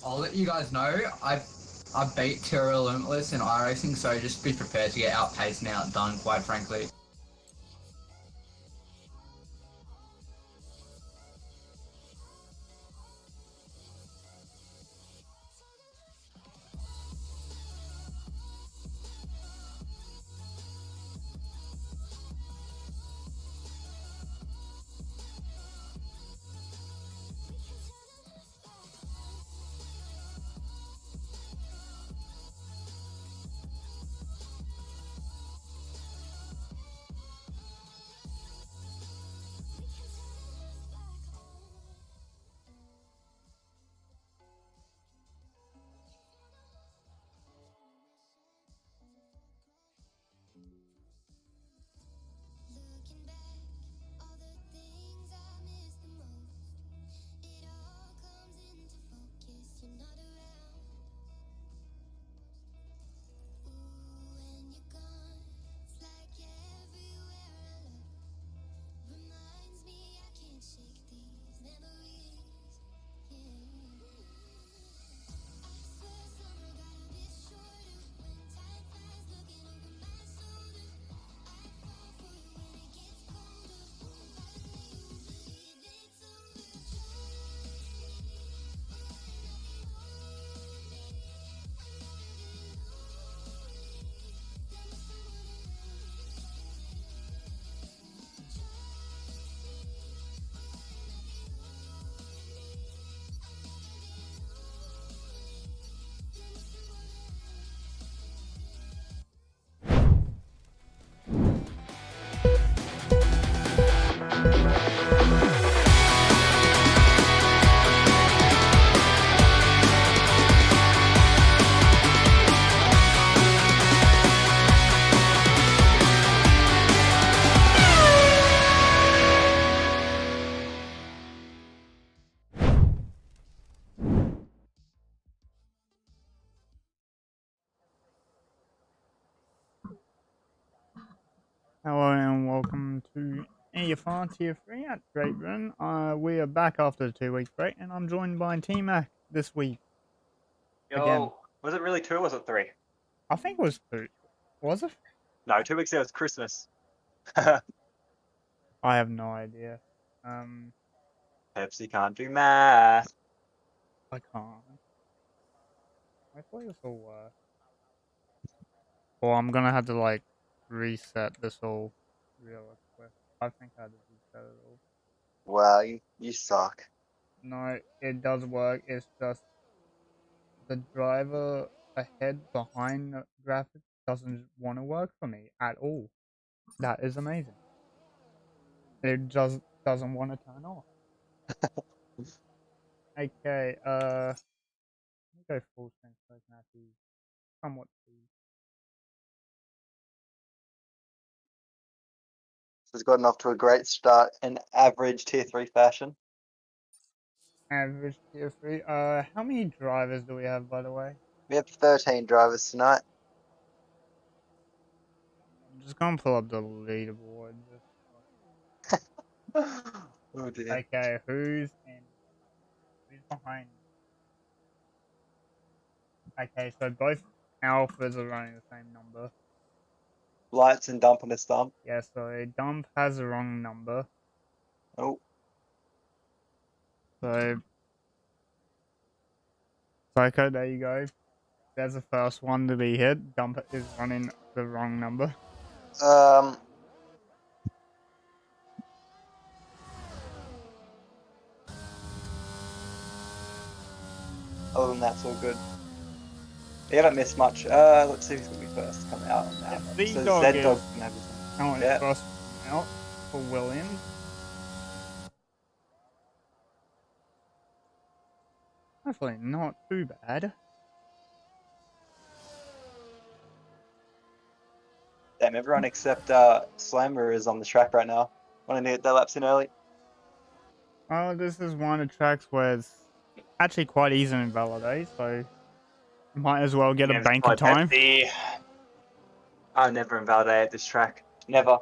I'll let you guys know. I beat Terra Limitless in iRacing, so just be prepared to get outpaced and outdone, quite frankly. Hello and welcome to AFR Tier 3 at Great Britain. We are back after the 2 week break and I'm joined by T-Mac this week. Again. Yo, was it really 2 or was it 3? I think it was 2. Was it? No, 2 weeks ago was Christmas. I have no idea. Pepsi can't do math. I can't. Hopefully this will work. Or I'm gonna have to like reset this all real quick. I think I had to reset it all. Wow, you suck. No, it does work. It's just the driver ahead behind the graphics doesn't want to work for me at all. That is amazing. It just doesn't want to turn off. Okay, let me go full screen so I can actually somewhat see. So it's gotten off to a great start in average tier 3 fashion. Average tier 3. How many drivers do we have, by the way? We have 13 drivers tonight. I'm just gonna pull up the leaderboard. Oh dear. Okay, who's in? Who's behind me? Okay, so both alphas are running the same number. Lights and dump on a stump. Yeah, so Dump has the wrong number. Oh. So, Psycho, there you go. There's the first one to be hit. Dump is running the wrong number. Other than that, it's all good. You haven't missed much. Let's see who's gonna be first to come out on that. So Z-Dog Z-Dog's is gonna have his yeah. First out for Williams. Hopefully not too bad. Damn, everyone except Slammer is on the track right now. Want to get their laps in early? Oh, this is one of the tracks where it's actually quite easy to invalidate, so might as well get a bank of time. I never invalidated this track. Never.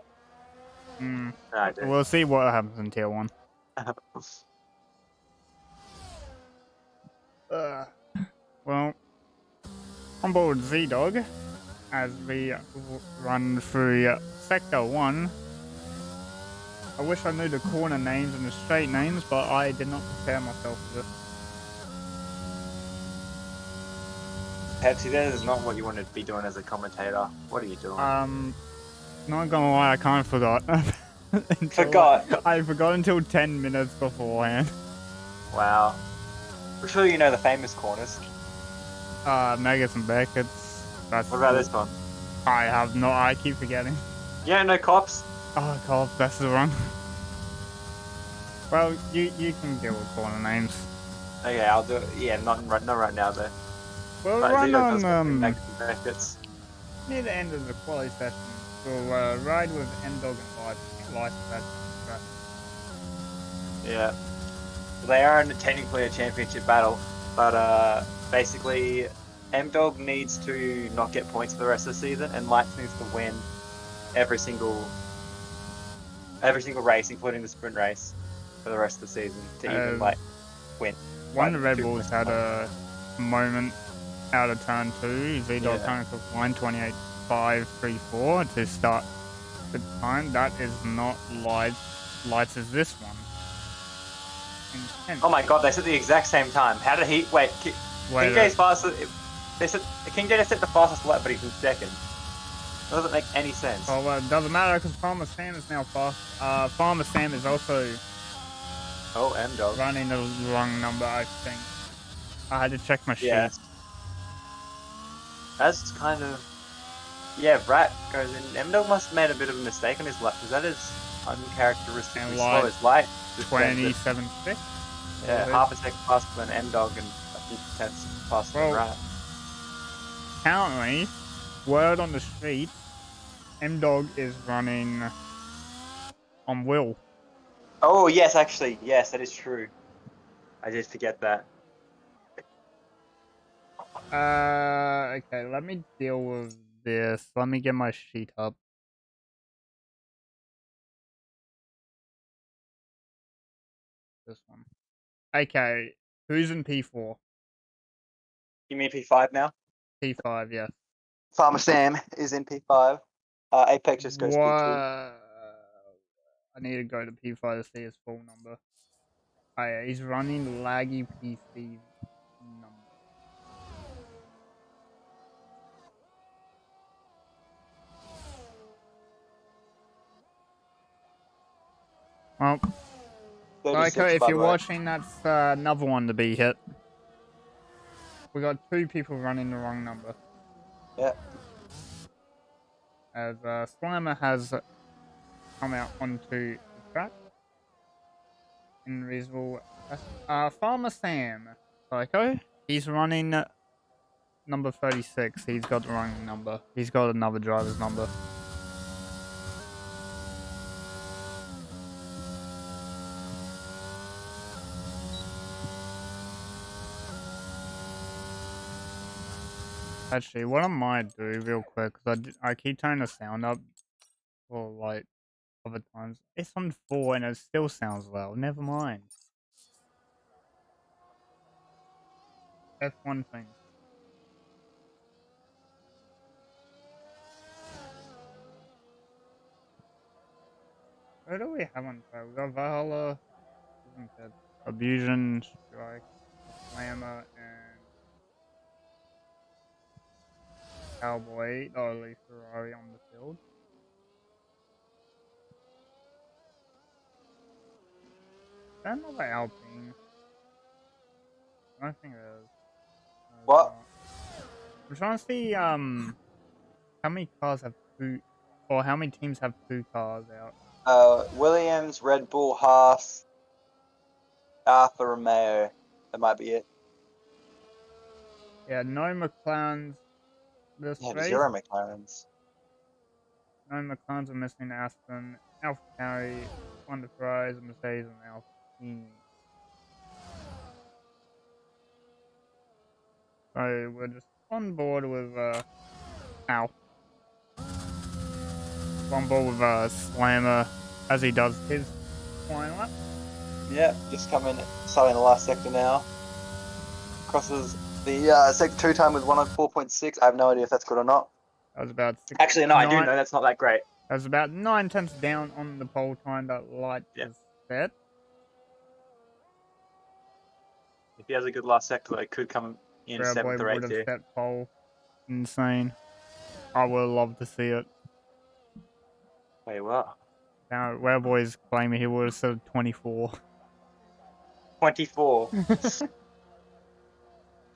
Mm. No, We'll see what happens in tier 1. Well, on board Z-Dog as we run through Sector 1. I wish I knew the corner names and the straight names, but I did not prepare myself for this. Pepsi, that is not what you want to be doing as a commentator. What are you doing? Not gonna lie, I kind of forgot. I forgot until 10 minutes beforehand. Wow. I'm sure you know the famous corners. Megas and Beckett's. That's What about this one? I have no. I keep forgetting. Yeah, no cops. Oh god, that's the one. Well, you can deal with corner names. Okay, I'll do it. Yeah, not right now though. We'll But run Z-Dog does on make benefits. near the end of the quality session. We'll ride with M-Dog and Light. Yeah. They are technically a championship battle, but basically M-Dog needs to not get points for the rest of the season, and Lights needs to win every single race, including the sprint race, for the rest of the season to even win. One of the Red Bulls had a moment out of turn 2. Z-Dog kind of took line 28.534 to start the time. That is not Lights as this one. Intense. Oh my god, they said the exact same time. How did he... Wait, King J's faster... They said King J set the fastest lap, but he's in second. That doesn't make any sense. Oh, well, it doesn't matter because Farmer Sam is now fast. Farmer Sam is also M-Dog. running the wrong number, I think. I had to check my sheet. Yeah. That's kind of... Yeah, Rat goes in. M-Dog must have made a bit of a mistake on his lap, because that is uncharacteristically slow. His light 27.6. Yeah, half a second faster than M-Dog and a few tenths faster than Rat. Currently, word on the street, M-Dog is running on Will. Oh, yes, actually. Yes, that is true. I did forget that. Okay, let me deal with this. Let me get my sheet up. This one. Okay, who's in P4? You mean P5 now? P5, yeah. Farmer Sam is in P5. Apex just goes P2. I need to go to P5 to see his full number. Oh yeah, he's running laggy PC number. Well, okay, if you're watching, that's another one to be hit. We got 2 people running the wrong number. Yeah. As Slimer has come out onto the track in reasonable. Farmer Sam, Psycho. He's running number 36. He's got the wrong number. He's got another driver's number. Actually, what I might do real quick, because I keep turning the sound up for like other times. It's on 4 and it still sounds loud. Never mind. F1 thing. What do we have on fire? We got Valhalla, Abusion, Strike, Slammer, and Cowboy, or at least Ferrari on the field. Is that another Alpine? I don't think it is. No, What? I'm trying to see how many cars have 2, or how many teams have 2 cars out. Williams, Red Bull, Haas, Alfa Romeo. That might be it. Yeah, no McLarens this race. 0 McLarens. No McLarens are missing Aston, Alpha Tauri, Honda Prix, Mercedes, and Alpine. So we're just on board with on board with Slammer as he does his flying lap. Yeah, just starting the last sector now. Crosses The sector 2 time was 104.6. I have no idea if that's good or not. That was about six, Actually, no, I do nine- know that's not that great. That was about 9 tenths down on the pole time that Light Yeah. was set. If he has a good last sector, it could come in Rare Boy 7th or would 8th have here. set pole. Insane. I would love to see it. Wait, what? Now, Rare Boy's claiming he would have said 24. 24.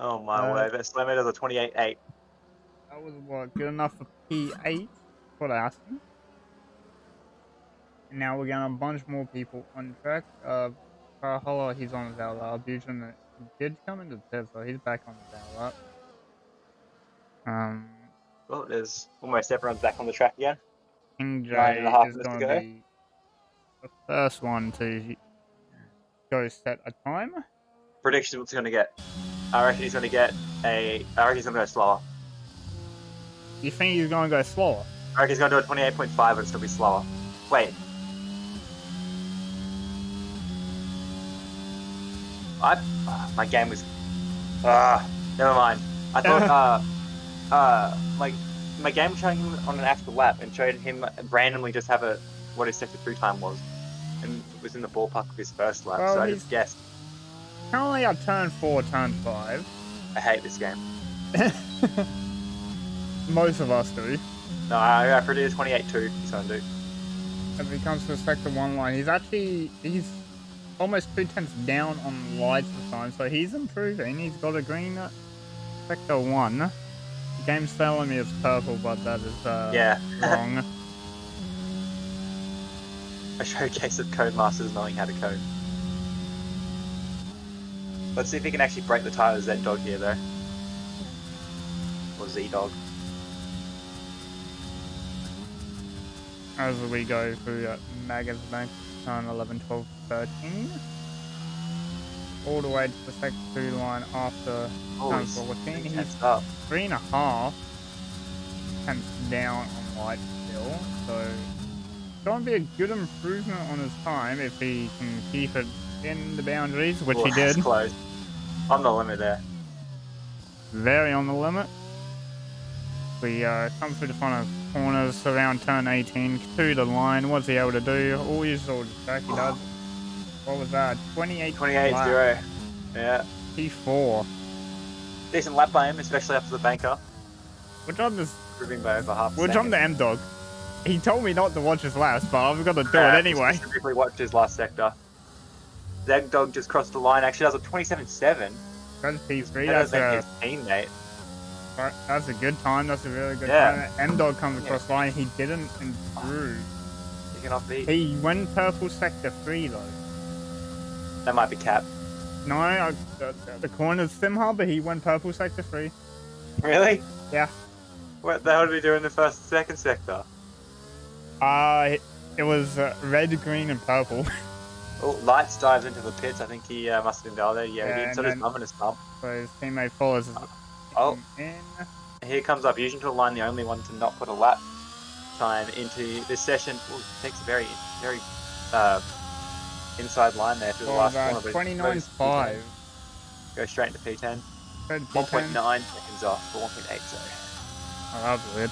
Oh my word, that slam is a 28.8. That was what, good enough for P8? What I asked him. And now we're getting a bunch more people on track. Parahola, he's on his outlap. Bujan did come into the pit, so he's back on his outlap. Well, there's almost everyone's back on the track again. King 9.5 J is minutes to going go. to be the first one to go set a time. Prediction what's he going to get? I reckon he's going to get I reckon he's going to go slower. You think he's going to go slower? I reckon he's going to do a 28.5, but it's going to be slower. Wait. My game was... never mind. I thought, my game was showing him on an actual lap and showed him randomly just have what his sector 3 time was. And it was in the ballpark of his first lap, Well, so I he's- just guessed. Currently at turn 4, turn 5. I hate this game. Most of us do. No, I predicted 28.2 he's going to do. As he comes to the sector 1 line, he's almost 2 tenths down on lights this time, so he's improving. He's got a green sector 1. The game's telling me it's purple, but that is Yeah. wrong. A showcase of Codemasters knowing how to code. Let's see if he can actually break the tire of Z-Dog here, though. Or Z-Dog. As we go through Magas Bank, turn 11, 12, 13. All the way to the sector 2 line after turn 14. He's He's up. 3.5 tenths down on light still, so it's going to be a good improvement on his time if he can keep it in the boundaries, which he That's did. close. On the limit there. Very on the limit. We come through the front of corners around turn 18 to the line. What's he able to do? All you saw the track he does. What was that? 28 28.0. Yeah. P4. Decent lap by him, especially after the banker. Which I'm Improving by over half a second. the M-Dog. He told me not to watch his laps, but I've got to do it anyway. Specifically watched his last sector. Z-Dog just crossed the line. Actually, that was a 27.7. That's P3. Better than his teammate. That's a good time. That's a really good Yeah. time. M-Dog comes across line. He didn't improve. You cannot beat. He went purple sector 3 though. That might be cap. No, the corner's sim harbor. He went purple sector 3. Really? Yeah. What the hell did he do in the second sector? It was red, green, and purple. Oh, Lights dives into the pits. I think he must have been validated. Yeah, he Yeah, did. So and does Mum and his mum. So his teammate follows Oh. in. Here comes our Fusion to the line, the only one to not put a lap time into this session. Ooh, takes a very, very inside line there through the last corner. but 29.5. Go straight into P10. 1.9 seconds off for 1.8, so. Oh, that was weird.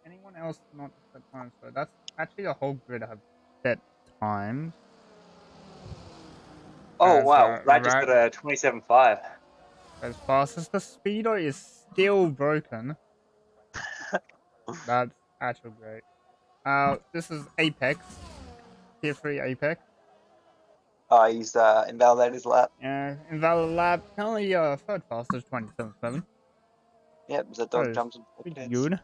Anyone else not set times? So that's actually a whole grid have set times. Oh, As, wow. That just Rat- got a 27.5. As fast as the speedo is still broken. That's actually great. This is Apex. Tier 3 Apex. He's invalidated his lap. Invalid lap. Currently third fastest, 27.7. Yep, Z-Dog Oh, jumps in. Pretty good.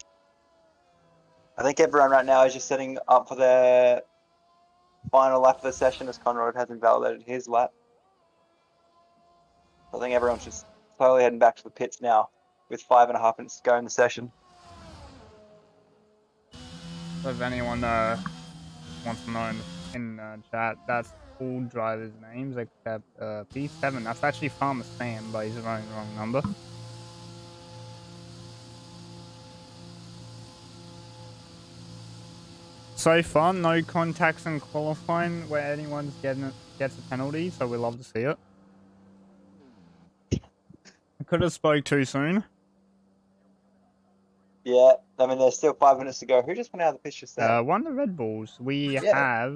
I think everyone right now is just setting up for their final lap of the session as Conrad has invalidated his lap. I think everyone's just slowly heading back to the pits now with 5.5 minutes to go in the session. So if anyone wants to know in chat, that's all drivers' names except P7. That's actually Farmer Sam, but he's running the wrong number. So far, no contacts in qualifying where anyone gets a penalty, so we love to see it. could have spoke too soon. Yeah, I mean, there's still 5 minutes to go. Who just went out of the pitch just there? One of the Red Bulls. We Yeah. have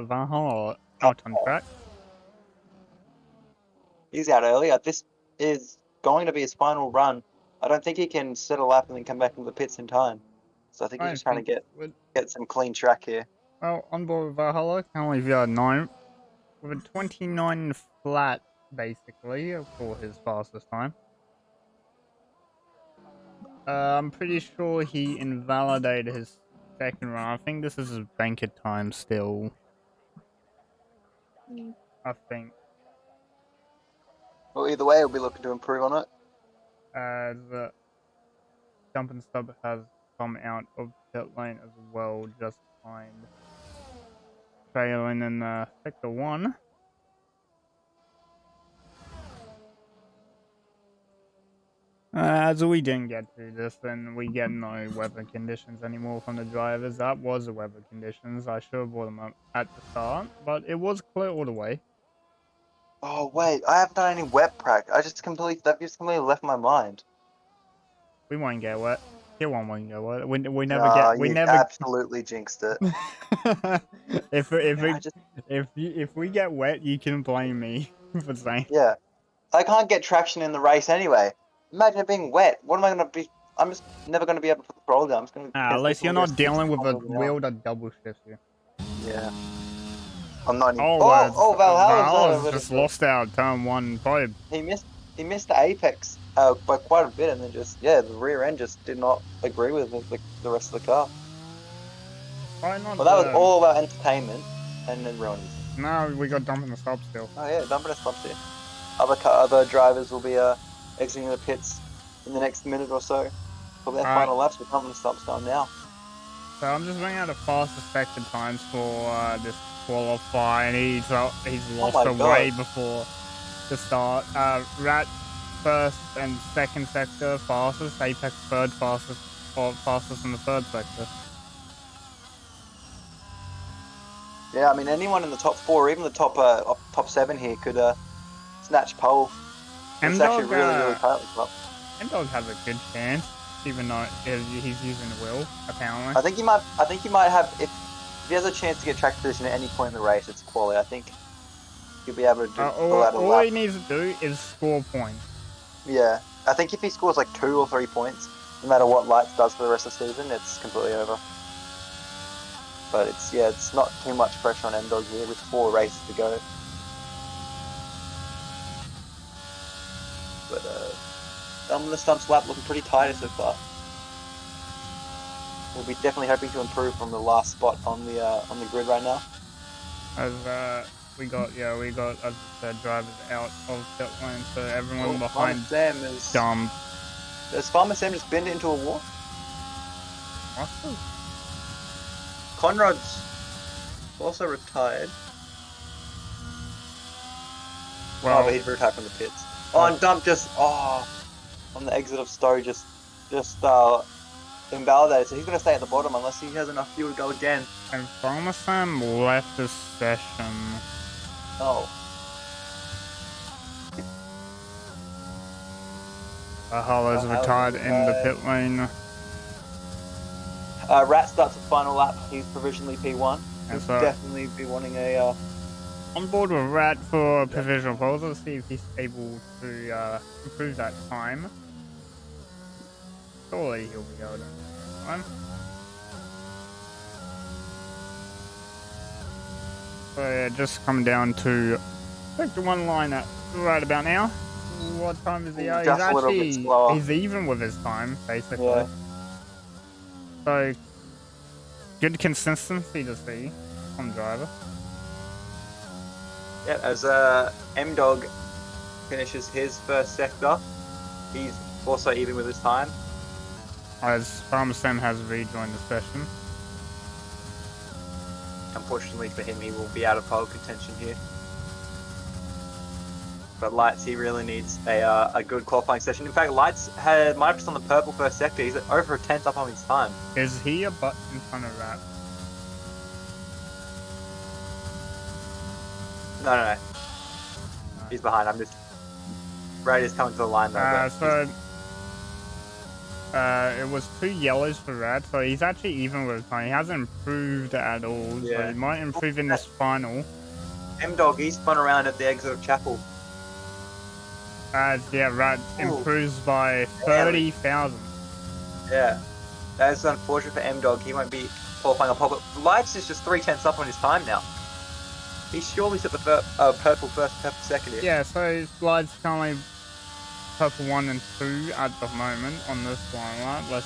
Valhalla out on track. He's out earlier. This is going to be his final run. I don't think he can set a lap and then come back into the pits in time. So I think he's just trying to get some clean track here. Well, on board with Valhalla, currently via 9 with a 29 flat, basically, for his fastest time. I'm pretty sure he invalidated his second run. I think this is his banker time still. I think. Well, either way, he'll be looking to improve on it. The jump and stub has come out of pit lane as well, just behind trailing in sector 1. As we didn't get through this, then we get no weather conditions anymore from the drivers. That was the weather conditions. I should have brought them up at the start, but it was clear all the way. Oh wait, I haven't done any wet prac. That just completely left my mind. We won't get wet. It won't get wet. We never No, get. We you never. absolutely jinxed it. If we get wet, you can blame me for saying. Yeah, I can't get traction in the race anyway. Imagine it being wet. What am I gonna be? I'm just never gonna be able to put the throttle down. I'm just gonna. At least you're not dealing with a wheel that double shifts you. Yeah. I'm not even. Oh, Valhalla's just lost out turn 1 probe. He missed the apex by quite a bit, and then the rear end just did not agree with the rest of the car. Well, that was all about entertainment, and then ruined it. No, we got dumping the stop still. Oh yeah, dumping the stops here. Other drivers will be exiting the pits in the next minute or so for their final laps. We're dumping the stops going now. So I'm just running out of fastest sector times for this qualify, and he's lost away before the start. Rat first and second sector fastest, Apex third fastest, or fastest in the third sector. Yeah, I mean anyone in the top 4, or even the top 7 here could snatch pole. It's actually really tight. M-Dog has a good chance, even though he's using the wheel apparently. I think he might have if he has a chance to get track position at any point in the race. It's quality. I think he'll be able to do all he needs to do is score points. Yeah, I think if he scores like 2 or 3 points, no matter what Lights does for the rest of the season, it's completely over. But it's not too much pressure on M-Dog here with 4 races to go. But the stumps lap looking pretty tight so far. We'll be definitely hoping to improve from the last spot on the grid right now. As we got as I said, drivers out of pit lane, so everyone behind Sam is dumped. Has Farmer Sam just been into a wall? Awesome. Conrad's also retired. Well, but he's retired from the pits. Oh, and Dump on the exit of Stowe just invalidated, so he's going to stay at the bottom unless he has enough fuel to go again. And Farmer Sam left the session. Oh. Valhalla's retired in the pit lane. Rat starts the final lap. He's provisionally P1. He'll definitely be wanting a... On board with Rat for provisional polls. Let's see if he's able to improve that time. Surely he'll be able to improve time. So yeah, just come down to sector 1 line at right about now. What time is he at? He's even with his time, basically. Yeah. So, good consistency to see from driver. Yeah, as M-Dog finishes his first sector, he's also even with his time. As Farmer Sam has rejoined the session. Unfortunately for him, he will be out of pole contention here. But Lights, he really needs a good qualifying session. In fact, Lights might have just on the purple first sector. He's over a tenth up on his time. Is he a butt in front of Rat? No. He's behind. Brad is coming to the line though. It was 2 yellows for Rat, so he's actually even with time. He hasn't improved at all, so he might improve in this final. M-Dog, he spun around at the exit of Chapel. Yeah, Rat improves by 30,000. Yeah, that is unfortunate for M-Dog. He won't be qualifying a pole, but Lights is just 3/10 up on his time now. He surely set the purple first, purple second here. Yeah, so Lights currently purple 1 and 2 at the moment on this one, right?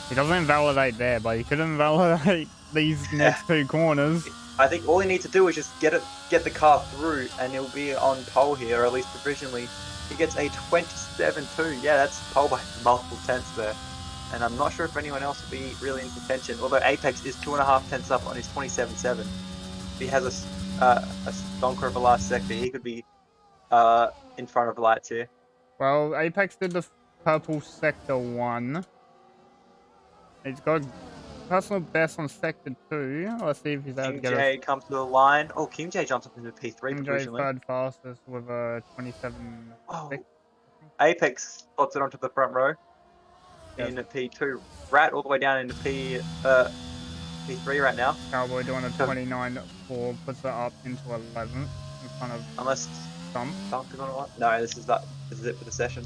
He doesn't invalidate there, but he could invalidate these next 2 corners. I think all he needs to do is just get the car through, and he'll be on pole here, or at least provisionally. He gets a 27.2. Yeah, that's pole by multiple tenths there. And I'm not sure if anyone else will be really in contention. Although Apex is 2.5 tenths up on his 27.7. If he has a stonker of a last sector, he could be in front of Lights here. Well, Apex did the purple sector 1. He's got personal best on sector 2. Let's see if he's able to get J comes to the line. Oh, Kim J jumps up into P3 King J provisionally. third fastest with a 27. Oh, Apex spots it onto the front row in P2. Rat all the way down into P3 right now. Cowboy doing a 29.4, puts it up into 11th in front of. Unless Stump is on it. No, this is it for the session.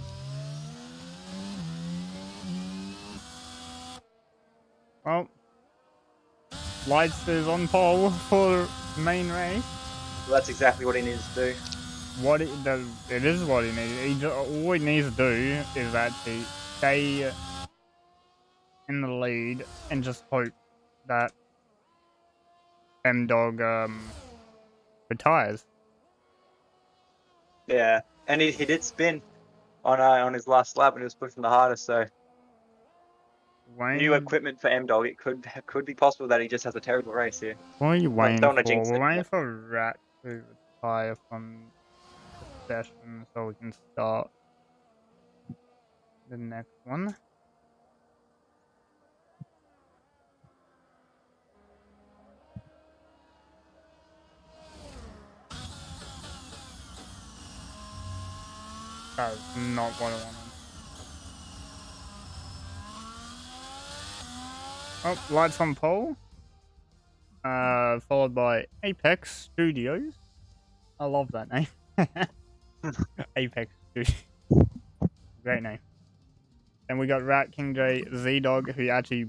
Well, Lights is on pole for main race. Well, that's exactly what he needs to do. It is what he needs. All he needs to do is actually stay in the lead and just hope that M-Dog retires. Yeah, and he did spin on his last lap, and he was pushing the hardest. So new equipment for M-Dog. It could be possible that he just has a terrible race here. What are you waiting for? We're waiting for Rat to retire from the session so we can start the next one. That is not what I wanted. Oh, Lights on pole. Followed by Apex Studios. I love that name. Apex Studios. Great name. And we got Rat, King J, Z-Dog, who actually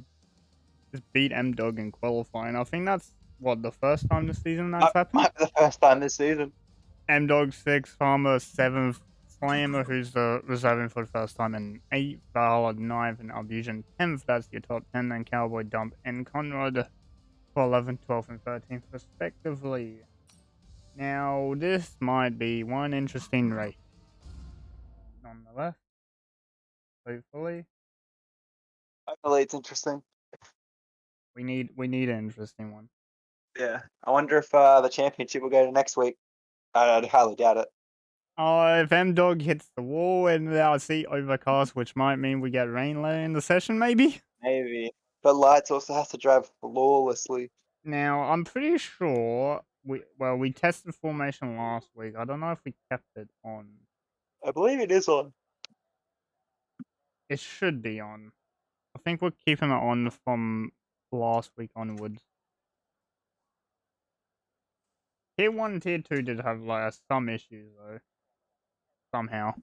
just beat M-Dog in qualifying. I think that's, what, the first time this season that's happened? The first time this season. M-Dog 6th, Farmer 7th, Slammer, who's reserving for the first time in 8th, Valhalla 9th, and Albusion 10th. That's your top 10. Then Cowboy, Dump, and Conrad for 11th, 12th, and 13th, respectively. Now, this might be one interesting race. On the left. Hopefully. Hopefully it's interesting. We need an interesting one. Yeah. I wonder if the championship will go to next week. I highly doubt it. Oh, if M-Dog hits the wall and our seat overcast, which might mean we get rain later in the session, maybe? Maybe. But Lights also has to drive flawlessly. Now, I'm pretty sure we tested formation last week. I don't know if we kept it on. I believe it is on. It should be on. I think we're keeping it on from last week onwards. Tier 1 and Tier 2 did have like some issues though. Somehow.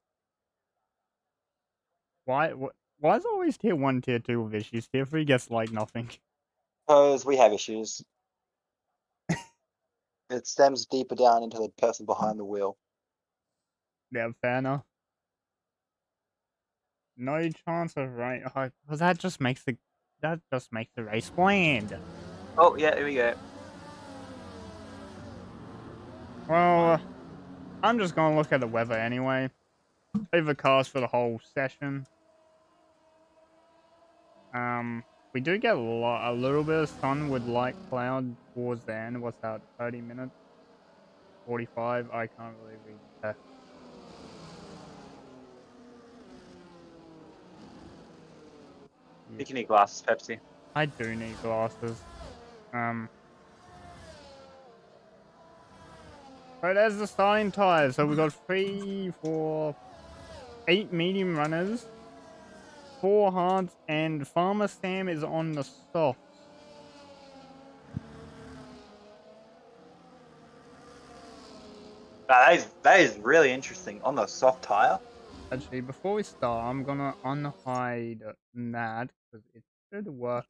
Why is always Tier 1, Tier 2 with issues? Tier 3 gets like nothing. Because we have issues. It stems deeper down into the person behind the wheel. Yeah, fair enough. No chance of rain. Because that just makes the race bland. Oh yeah, here we go. Well, I'm just gonna look at the weather anyway. Overcast for the whole session. We do get a little bit of sun with light cloud towards the end. What's that? 30 minutes? 45? I can't really read that. You can need glasses, Pepsi. I do need glasses. So there's the starting tires. So we got 3, 4, 8 medium runners, 4 hards, and Farmer Sam is on the softs. That is really interesting on the soft tire. Actually, before we start, I'm gonna unhide that because it should work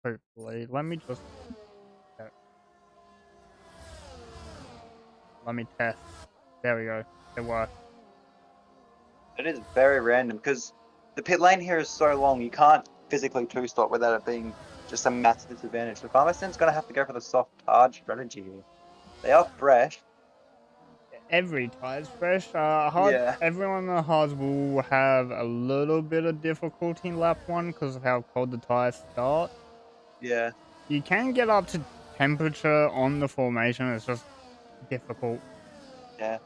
now. Hopefully, let me just let me test. There we go. It worked. It is very random because the pit lane here is so long. You can't physically two-stop without it being just a massive disadvantage. So Farmer Sam's gonna have to go for the soft hard strategy here. They are fresh. Every tire's fresh. Hard. Yeah. Everyone on the hards will have a little bit of difficulty in lap 1 because of how cold the tires start. Yeah. You can get up to temperature on the formation. It's just difficult. Yeah.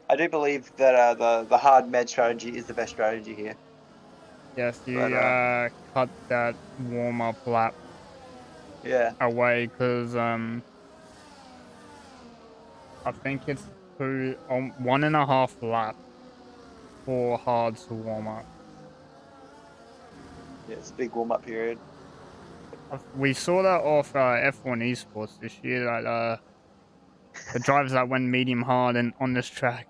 I do believe that the hard med strategy is the best strategy here. Yes, you But, cut that warm up lap Yeah. away because I think it's 1.5 lap for hards to warm up. Yeah, it's a big warm-up period. We saw that off F1 esports this year. That the drivers that went medium hard and on this track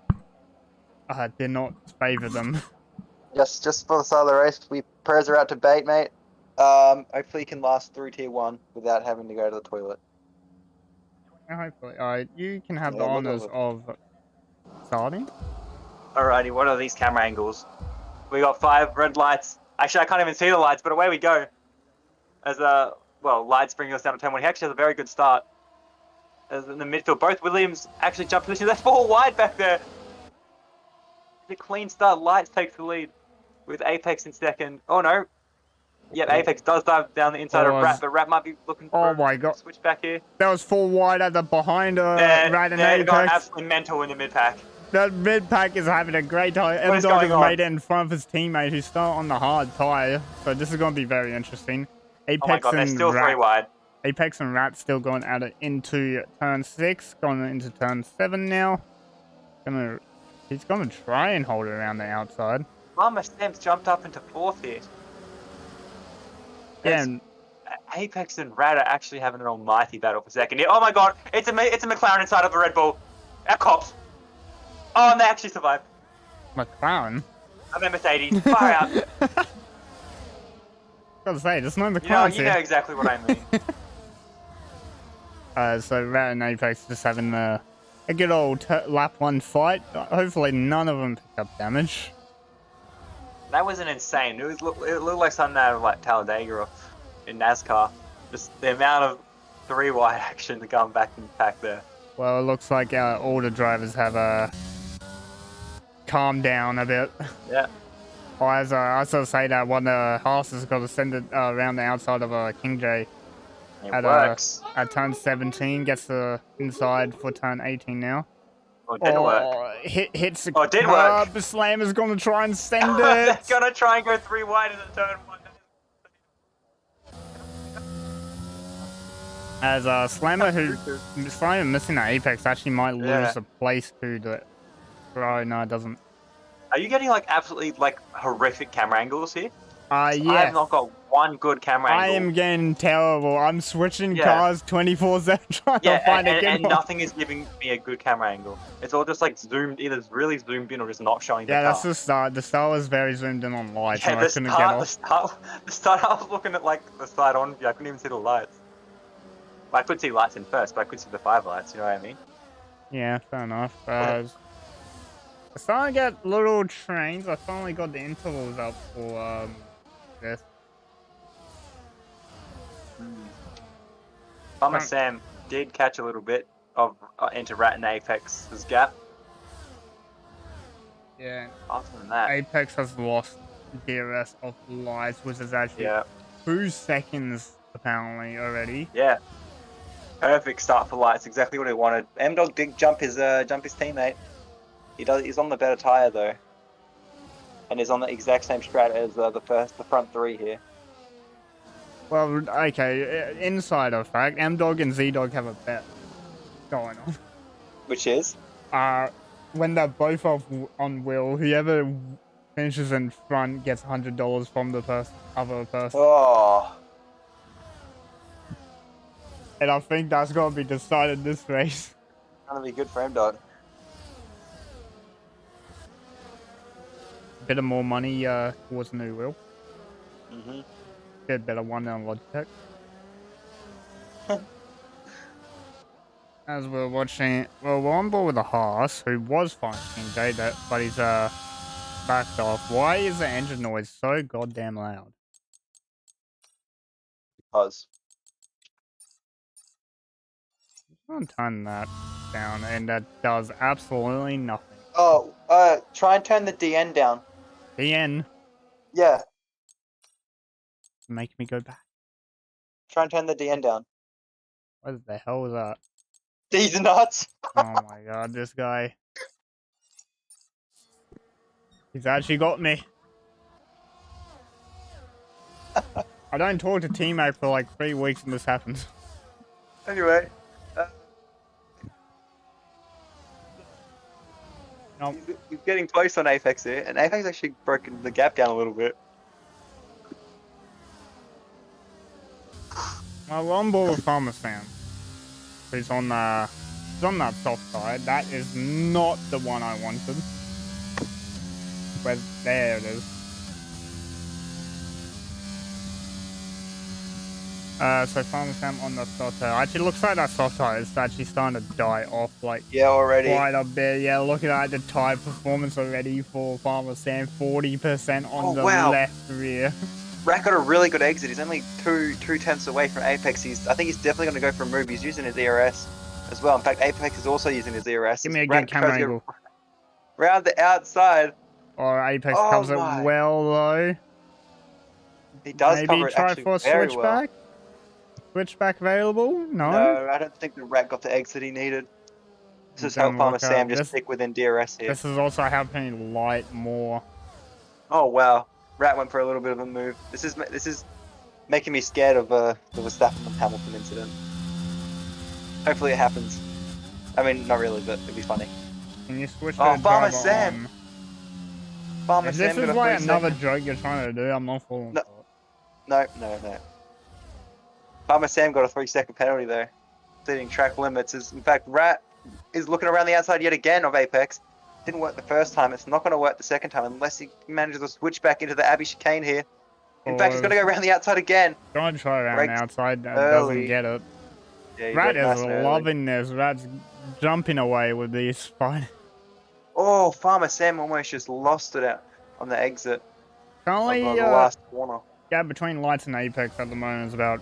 did not favour them. Just for the start of the race, prayers are out to Bait, mate. Hopefully he can last through tier 1 without having to go to the toilet. Hopefully, you can have Yeah, the look honours over. of starting. Alrighty, what are these camera angles? We got 5 red lights. Actually, I can't even see the lights, but away we go. As lights bringing us down to turn 1. He actually has a very good start. As in the midfield, both Williams actually jump position. That's 4 wide back there. The clean start. Lights takes the lead with Apex in second. Oh no. Yep, Apex does dive down the inside of Rat, but Rat might be looking for a switch back here. That was 4 wide at the behind Rat and They're going Apex. absolutely mental in the mid pack. That mid pack is having a great time. What is M-Dog going has on? made it in front of his teammate who start on the hard tire. So this is going to be very interesting. Oh my god, they're still 3 wide. Apex and Rat still going at it into turn 6, going into turn 7 now. He's gonna try and hold it around the outside. Farmer Sam's jumped up into 4th here. Yeah, and Apex and Rat are actually having an almighty battle for second here. Oh my god, it's a McLaren inside of a Red Bull. Our cops. Oh, and they actually survived. McLaren. I'm a Mercedes. Far out. Gotta say, there's no McLaren You know exactly what I mean. So Rat and Apex just having a good old lap 1 fight. Hopefully none of them picked up damage. That was an insane. It looked like something out of like Talladega or in NASCAR. Just the amount of 3 wide action to come back in the pack there. Well, it looks like all the drivers have calmed down a bit. Yeah. As I sort of say that one Haas has got to send it around the outside of King J. It works. At turn 17, gets the inside for turn 18 now. Oh, it didn't work. Hits the it did work. The Slammer's going to try and send it. They're going to try and go 3 wide in the turn 1. As Slammer missing that Apex actually might lose a place to the... Oh, no, it doesn't. Are you getting like absolutely like horrific camera angles here? Yes. I have not got one good camera angle. I am getting terrible. I'm switching cars 24/7 trying to find a good one. And nothing is giving me a good camera angle. It's all just like zoomed, either really zoomed in or just not showing the car. Yeah, that's the start. The start was very zoomed in on lights, Yeah, and I couldn't get off. The start, I was looking at like the side on view. I couldn't even see the lights. Well, I could see lights in first, but I could see the 5 lights. You know what I mean? Yeah, fair enough. I started to get little trains. I finally got the intervals up for this. Farmer Sam did catch a little bit of into Rat and Apex's gap. Yeah. Other than that, Apex has lost DRS of lights, which is actually 2 seconds apparently already. Yeah. Perfect start for lights. Exactly what he wanted. M-Dog did jump his teammate. He's on the better tire though, and he's on the exact same strat as the front 3 here. Well, okay. Insider fact: M-Dog and Z-Dog have a bet going on. Which is? when they're both off on wheel, whoever finishes in front gets $100 from the other person. Oh, And I think that's gonna be decided this race. gonna be good for M-Dog. Bit of more money towards the new wheel. Mm-hmm. Bit better one than Logitech. As we're watching, well, we're on board with the Haas, who was fighting Jade, but he's backed off. Why is the engine noise so goddamn loud? Because. I'm gonna turn that down, and that does absolutely nothing. Oh, try and turn the DN down. DN, Yeah, make me go back. try and turn the DN down. What the hell is that? These nuts. Oh my god, this guy. He's actually got me. I don't talk to teammate for like 3 weeks and this happens. Anyway, Nope. he's getting close on Apex here, and Apex actually broken the gap down a little bit. Well, we're on board with Farmer Sam. He's on that soft side. That is not the one I wanted. But there it is. So Farmer Sam on the soft tire. Actually, looks like that soft tire is actually starting to die off, like, Yeah, already. quite a bit. Yeah, look at that, the tire performance already for Farmer Sam. 40% on the left rear. Rat got a really good exit. He's only two tenths away from Apex. I think he's definitely going to go for a move. He's using his ERS as well. In fact, Apex is also using his ERS. Give me a good camera angle. Round the outside. Or Apex covers it well, though. He does Maybe cover it try actually for a very switchback? Switchback available? No? No, I don't think the Rat got the exit he needed. This is help Farmer Sam just stick within DRS here. This is also helping Light more. Oh wow, Rat went for a little bit of a move. This is making me scared of the Verstappen and Hamilton incident. Hopefully it happens. I mean, not really, but it'd be funny. Can you switch to Farmer Sam? Farmer Sam. If this is like another joke you're trying to do, I'm not falling for it. No. Farmer Sam got a 3-second penalty there, exceeding track limits. In fact, Rat is looking around the outside yet again of Apex. Didn't work the first time. It's not going to work the second time unless he manages to switch back into the Abbey chicane here. In fact, he's going to go around the outside again. Don't try around the outside. Doesn't get it. Yeah, Rat is loving this. Rat's jumping away with these fighting. Oh, Farmer Sam almost just lost it out on the exit. Currently, the last corner. Yeah, between Lights and Apex at the moment is about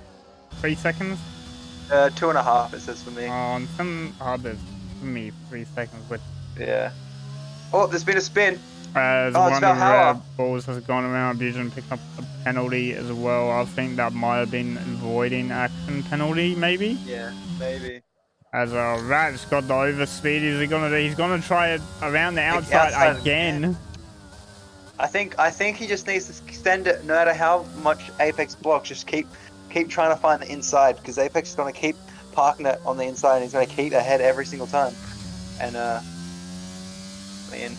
3 seconds. 2.5 it says for me. On some others, for me, 3 seconds. But yeah. Oh, there's been a spin. As one of the Red Bulls has gone around, Vision picked up a penalty as well. I think that might have been avoiding action penalty, maybe. Yeah, maybe. As Rat's got the overspeed, is he gonna do? He's gonna try it around the outside again. I think he just needs to extend it. No matter how much Apex blocks, just keep trying to find the inside, because Apex is gonna keep parking it on the inside, and he's gonna keep ahead every single time. And man,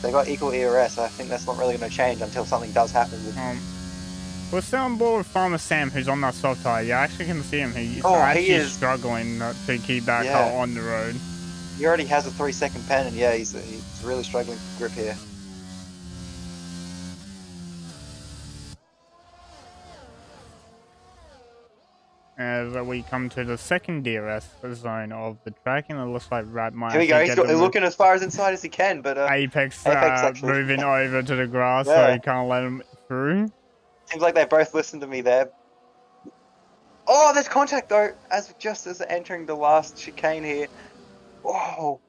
they got equal ERS. I think that's not really gonna change until something does happen. We're still on board with Farmer Sam, who's on that soft tire. You actually can see him. He's actually struggling to keep that car on the road. He already has a 3-second pen, and yeah, he's really struggling for grip here. As we come to the second DRS zone of the track, and it looks like Rat might. Here we go. He's looking as far as inside as he can, but Apex moving over to the grass, so he can't let him through. Seems like they both listened to me there. Oh, there's contact though, just as they're entering the last chicane here. Whoa!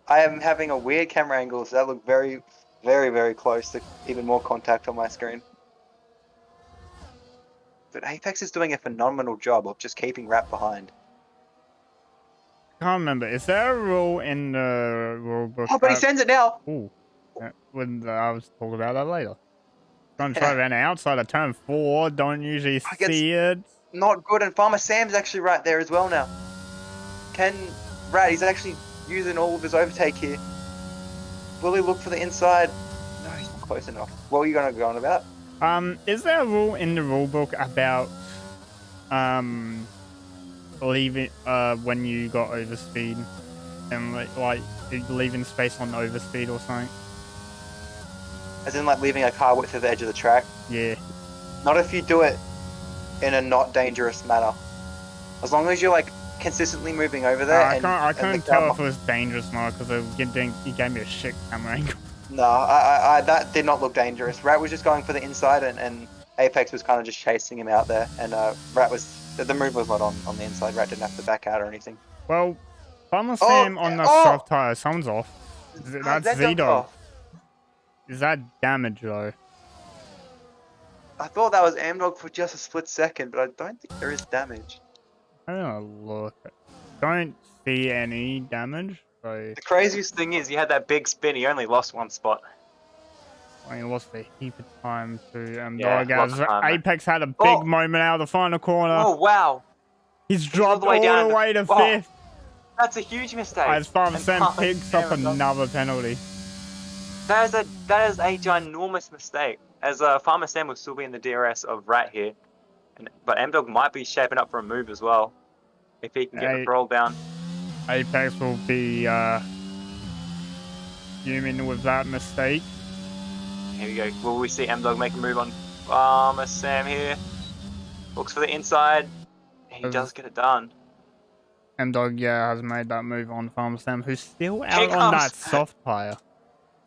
I am having a weird camera angle, so that looked very, very, very close to even more contact on my screen. But Apex is doing a phenomenal job of just keeping Rat behind. I can't remember. Is there a rule in the rule book? Oh, but he sends it now! Ooh. I was talking about that later. Trying to try around the outside of turn 4. Don't usually see it. Not good, and Farmer Sam's actually right there as well now. Rat, he's actually using all of his overtake here. Will he look for the inside? No, he's not close enough. What are you going to go on about? Is there a rule in the rule book about leaving when you got overspeed and like leaving space on overspeed or something? As in like leaving a car width to the edge of the track? Yeah. Not if you do it in a not dangerous manner. As long as you're like consistently moving over there. I couldn't tell if it was dangerous or not because he gave me a shit camera angle. No, I that did not look dangerous. Rat was just going for the inside, and Apex was kind of just chasing him out there. And Rat was the move was not on the inside. Rat didn't have to back out or anything. Well, Farmer Sam on the soft tire. Someone's off. That's Z-Dog. Is that damage though? I thought that was Amdog for just a split second, but I don't think there is damage. I'm gonna look. Don't see any damage. So The craziest thing is, he had that big spin. He only lost one spot. I mean, lost a heap of time to Yeah, Dog lots as of time, Apex had a big moment out of the final corner. Oh wow! He's dropped all down. the way to Oh, fifth. That's a huge mistake. As Farmer And Sam Farmer picks Sam up has another penalty. That is a ginormous mistake. As Farmer Sam will still be in the DRS of Rat here, but M-Dog might be shaping up for a move as well if he can get the roll down. Apex will be fuming with that mistake. Here we go. Will we see M-Dog make a move on Farmer Sam here? Looks for the inside. He does get it done. M-Dog, has made that move on Farmer Sam, who's still out on that soft tire.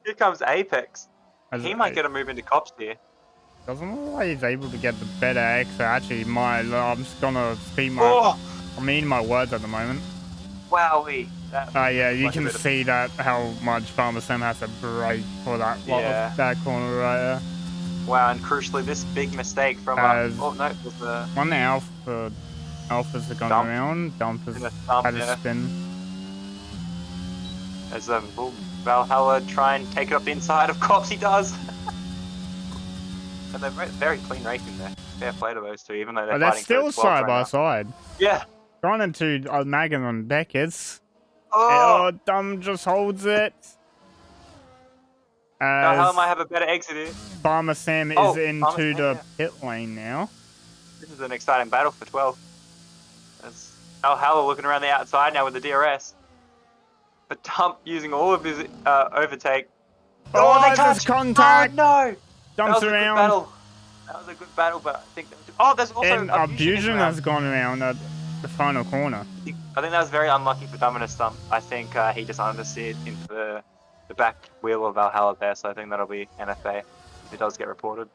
Here comes Apex. As He might get a move into cops here. Doesn't look like he's able to get the better exit. Actually, I'm just gonna speed my... I'm eating my words at the moment. Wowee. Yeah, you can see that how much Farmer Sam has to brake for that that corner right there. Wow, and crucially, this big mistake from oh no, it was the one the Alphas are going around. Dumpers had a spin. As Valhalla try and take it up the inside of cops, he does. And they're very clean racing there. Fair play to those two, even though they're still side by side. Yeah. Going into Magan on Beckett's. Oh, Dumb just holds it. Valhalla might have a better exit here. Farmer Sam is into the pit lane now. This is an exciting battle for 12. As Valhalla looking around the outside now with the DRS. But Dump using all of his overtake. Oh, they touch! Contact! Oh, no! Dumps around. That was a good battle, but I think... Oh, there's also... And Abusion has gone around at the final corner. I think that was very unlucky for Dominus Dump. I think he just understeered into the back wheel of Valhalla there, so I think that'll be NFA if it does get reported.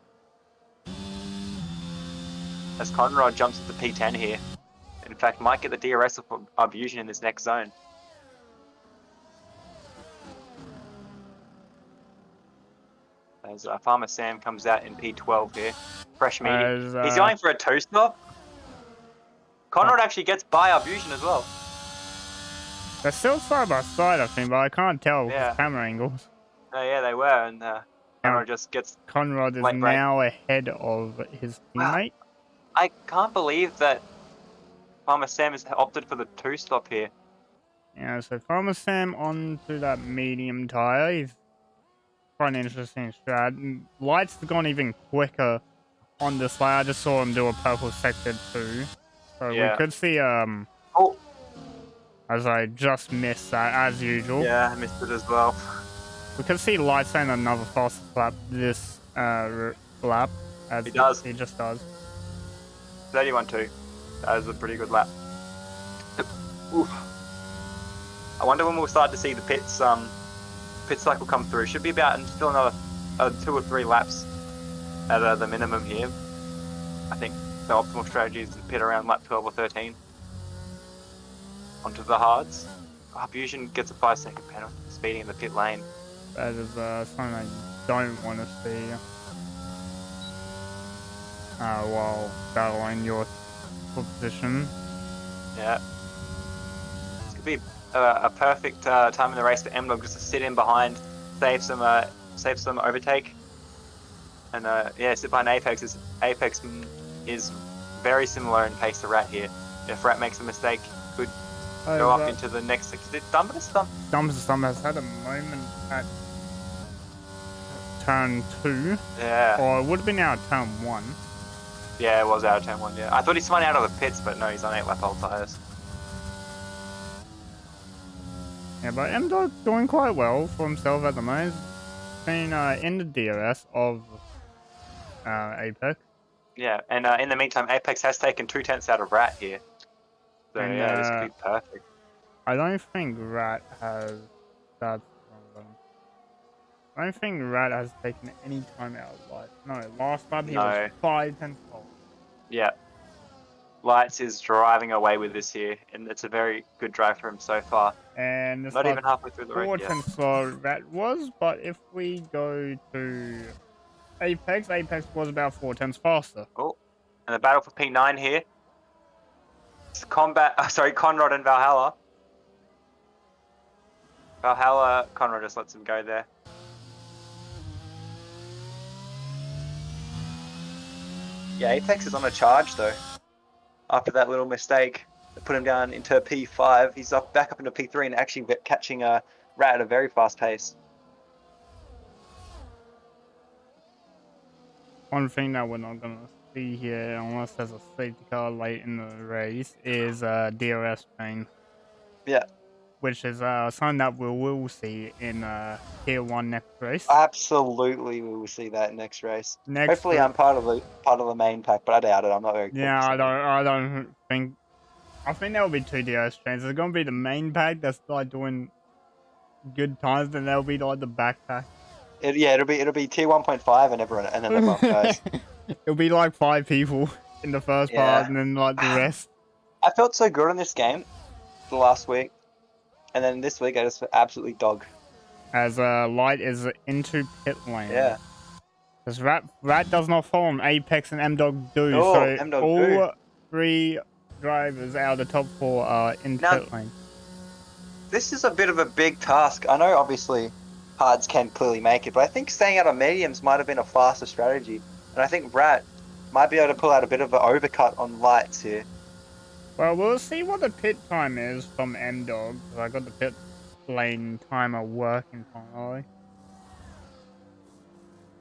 As Conrad jumps to the P10 here. In fact, might get the DRS of Abusion in this next zone. As Farmer Sam comes out in P12 here. Fresh medium. He's going for a two-stop. Conrad actually gets by Abusion as well. They're still side by side, I think, but I can't tell with camera angles. Oh, yeah, they were, and Conrad just gets... Conrad is now ahead of his teammate. I can't believe that Farmer Sam has opted for the two-stop here. Yeah, so Farmer Sam onto that medium tire. He's quite an interesting strat. Light's gone even quicker on this lane. I just saw him do a purple sector 2. So we could see, as I just missed that, as usual. Yeah, I missed it as well. We could see Light saying another fast lap this lap. As he does. He just does. 31-2. That is a pretty good lap. Oof. I wonder when we'll start to see the pit cycle come through. Should be about still another 2 or 3 laps at the minimum here. I think the optimal strategy is to pit around lap 12 or 13. Onto the hards. Fusion gets a 5-second penalty, speeding in the pit lane. That is something I don't want to see. While battling your position. Yeah. This could be a perfect time in the race for M-Dog just to sit in behind, save some overtake. And sit behind Apex. Apex is very similar in pace to Rat here. If Rat makes a mistake, could go up into the next. Is it Dumber Stump? Dumber has had a moment at turn 2. Yeah. Or it would have been out of turn 1. Yeah, it was out of turn 1, yeah. I thought he spun out of the pits, but no, he's on 8 lap old tyres. Yeah, but M-Dog doing quite well for himself at the moment. He's been in the DRS of Apex. Yeah, and in the meantime, Apex has taken 2 tenths out of Rat here. So And, yeah, this could be perfect. I don't think Rat has... That's wrong button. I don't think Rat has taken any time out of life. No, last lap he was 5 tenths off. Yeah. Lights is driving away with this here, and it's a very good drive for him so far. And it's Not like even halfway through the race 4 yet. tenths slower Rat was, but if we go to Apex was about 4 tenths faster. Oh, and the battle for P9 here. It's Conrad and Valhalla. Conrad just lets him go there. Yeah, Apex is on a charge though. After that little mistake that put him down into P5, he's back up into P3 and actually catching a Rat at a very fast pace. One thing that we're not going to see here, unless there's a safety car late in the race, is DRS chain. Yeah. Which is something that we will see in Tier 1 next race. Absolutely, we will see that next race. Hopefully, I'm part of the main pack, but I doubt it. I'm not very. Yeah, I don't think. I think there will be 2 DRS chains. There's going to be the main pack that's like doing good times, and there'll be like the back pack. It'll be Tier 1.5 and everyone, and then everyone goes. It'll be like 5 people in the first part, and then like the rest. I felt so good in this game, the last week, and then this week I just absolutely dog. As Light is into pit lane. Yeah. Because Rat does not form. Apex and M-Dog do. Oh, so M-Dog all do. 3 drivers out of the top 4 are in pit lane. This is a bit of a big task. I know obviously hards can clearly make it, but I think staying out of mediums might have been a faster strategy. And I think Rat might be able to pull out a bit of an overcut on Lights here. Well, we'll see what the pit time is from M-Dog. I got the pit lane timer working finally.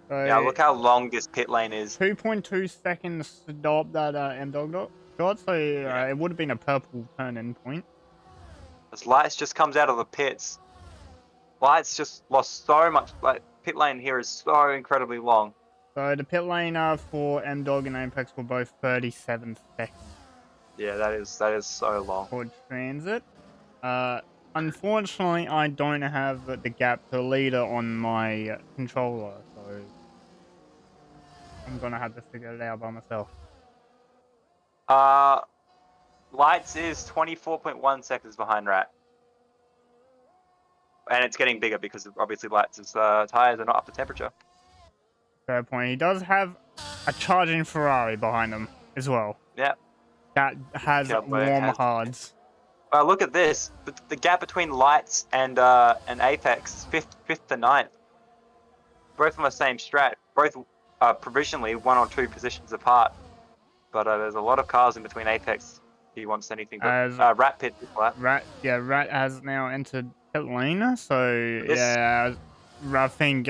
So Yeah, look how long this pit lane is. 2.2 seconds stop that M-Dog got, so it would have been a purple turn-in point. As Lights just comes out of the pits. Lights just lost so much. Like, pit lane here is so incredibly long. So the pit lane for M-Dog and Apex were both 37 seconds. Yeah, that is so long. For transit. Unfortunately, I don't have the gap to leader on my controller, so I'm gonna have to figure it out by myself. Lights is 24.1 seconds behind Rat. And it's getting bigger because obviously Lights' tires are not up to temperature. Fair point. He does have a charging Ferrari behind him as well. Yeah. That has warm hards. Look at this. The gap between Lights and Apex is 5th to 9th. Both on the same strat. Both provisionally 1 or 2 positions apart. But there's a lot of cars in between Apex. If he wants anything. But Rat pit is flat. Rat has now entered pit lane. So yeah, I think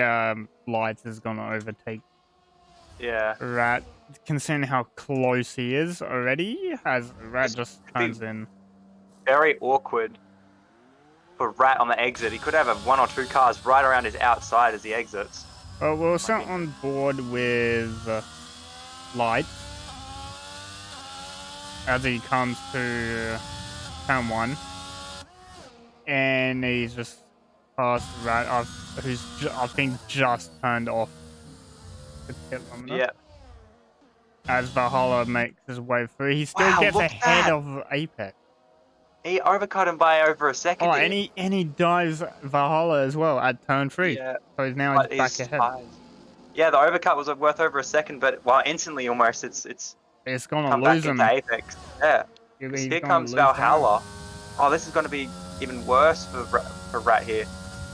Lights is gonna overtake. Yeah. Rat, considering how close he is already, as Rat just turns in. Very awkward for Rat on the exit. He could have 1 or 2 cars right around his outside as he exits. Well, we're still on board with Light as he comes to turn 1, and he's just past Rat, who's I think just turned off the pit limiter. Yeah. As Valhalla makes his way through, he still gets ahead of Apex. He overcut him by over a second. Oh, and he dives Valhalla as well at turn 3. Yeah. So he's now back ahead. Yeah, the overcut was worth over a second, but instantly almost it's gonna lose him. Into Apex. Yeah. Here comes Valhalla. Oh, this is gonna be even worse for Rat here.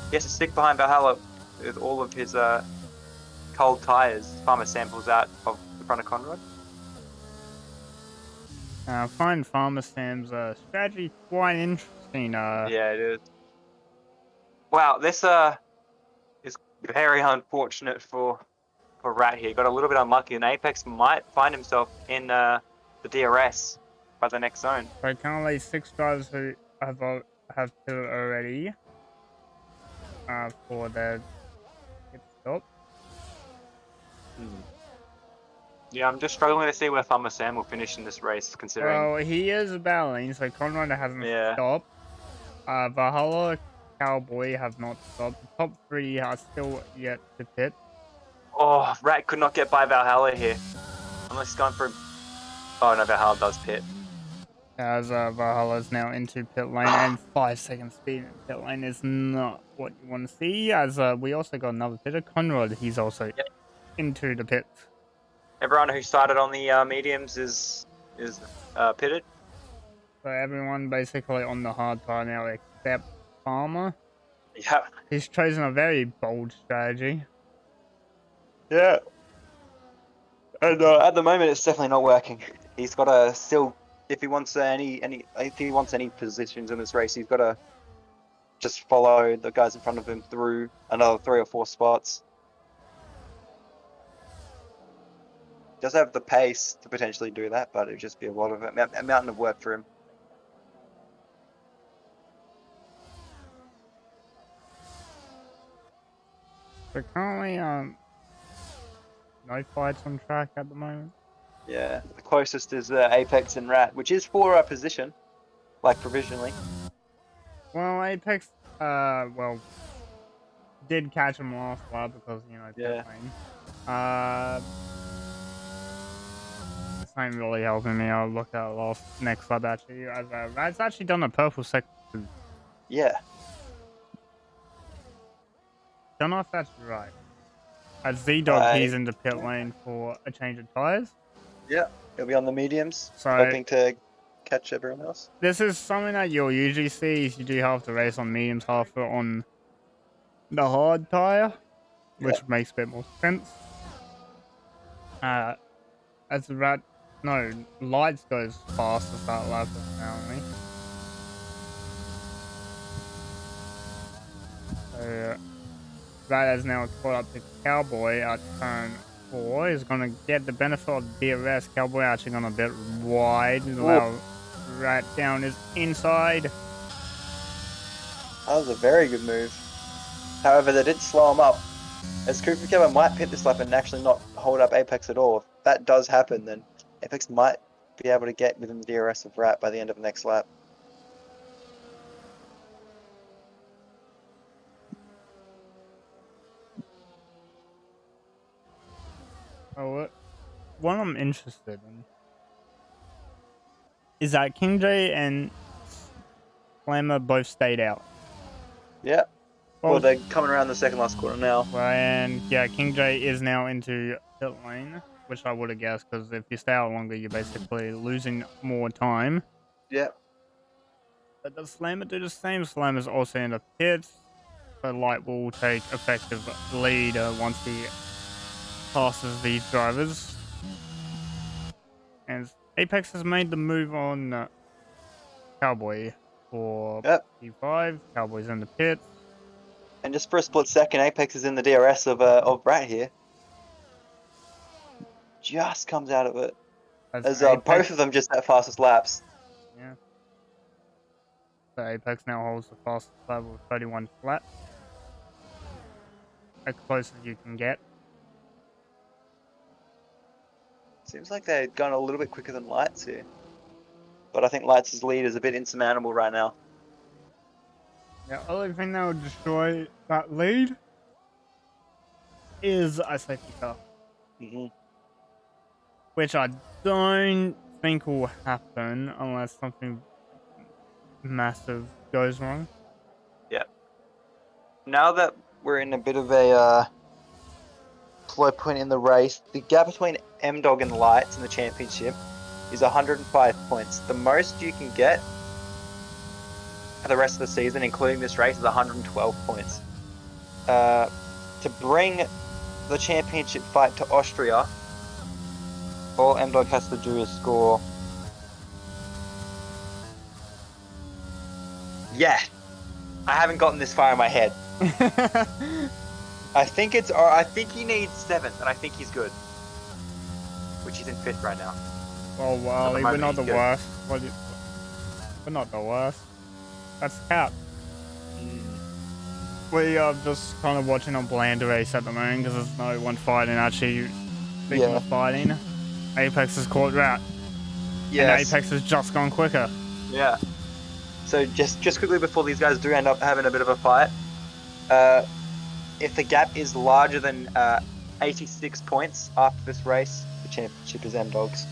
He has to stick behind Valhalla with all of his cold tires. Farmer samples out of the front of Conrad. I find Farmer Sam's strategy quite interesting. Yeah, it is. Wow, this is very unfortunate for Rat here. Got a little bit unlucky, and Apex might find himself in the DRS by the next zone. So currently 6 drivers who have pitted already for their pit stop. Yeah, I'm just struggling to see where Farmer Sam will finish in this race, considering. Well, he is battling, so Conrad hasn't Yeah. stopped. Valhalla, Cowboy have not stopped. The top 3 are still yet to pit. Oh, Rat could not get by Valhalla here. Unless he's going for... Oh, no, Valhalla does pit. As Valhalla is now into pit lane, and 5-second speed in pit lane is not what you want to see. As we also got another pitter, Conrad, he's also into the pits. Everyone who started on the mediums is pitted. So everyone basically on the hard tire now except Farmer. Yeah. He's chosen a very bold strategy. Yeah. And at the moment, it's definitely not working. He's got to still, if he wants any positions in this race, he's got to just follow the guys in front of him through another 3 or 4 spots. Does have the pace to potentially do that, but it'd just be a lot of a mountain of work for him. So currently, no fights on track at the moment. Yeah, the closest is Apex and Rat, which is for a position, like provisionally. Well, Apex, did catch him last lap because, you know, pit lane. This ain't really helping me. I'll look at next lap actually. As Rat's actually done a purple sector. Yeah. Don't know if that's right. As Z-Dog, he's in the pit lane for a change of tires. Yeah, he'll be on the mediums, So, hoping to catch everyone else. This is something that you'll usually see is you do half the race on mediums, half on the hard tire, which makes a bit more sense. As the Rat, no, Lights goes fast to that lap apparently. So, Rat has now caught up to Cowboy at turn 4. He's going to get the benefit of DRS. Cowboy actually gone a bit wide. Allow Rat down his inside. That was a very good move. However, they did slow him up. As Cooper Kevin might pit this lap and actually not hold up Apex at all. If that does happen, then Apex might be able to get within the DRS of Rat by the end of the next lap. Oh, what I'm interested in is that King J and Slammer both stayed out. Yeah. Well, they're coming around the second last corner now. And yeah, King J is now into pit lane, which I would have guessed because if you stay out longer, you're basically losing more time. Yeah. But does Slammer do the same? Slammer's also in the pits, but Light will take effective lead once he passes these drivers. And Apex has made the move on Cowboy for P5. Cowboy's in the pits. And just for a split second, Apex is in the DRS of Rat here. Just comes out of it. As both of them just at fastest laps. Yeah. So Apex now holds the fastest lap with 31 flat. As close as you can get. Seems like they're going a little bit quicker than Lights here. But I think Lights' lead is a bit insurmountable right now. The only thing that would destroy that lead is a safety car. Which I don't think will happen unless something massive goes wrong. Yeah. Now that we're in a bit of a slow point in the race, the gap between M-Dog and Lights in the championship is 105 points. The most you can get for the rest of the season, including this race, is 112 points. To bring the championship fight to Austria, all M-Dog has to do is score Yeah. I haven't gotten this far in my head. I think he needs 7th, and I think he's good. Which he's in 5th right now. Well, At the we're moment, not he's the good. worst. We're not the worst. That's cap. We are just kind of watching on bland race at the moment because there's no one fighting. Actually, speaking of fighting, Apex has caught Rat. Yes. And Apex has just gone quicker. Yeah. So just quickly before these guys do end up having a bit of a fight, if the gap is larger than 86 points after this race, the championship is M-Dog's.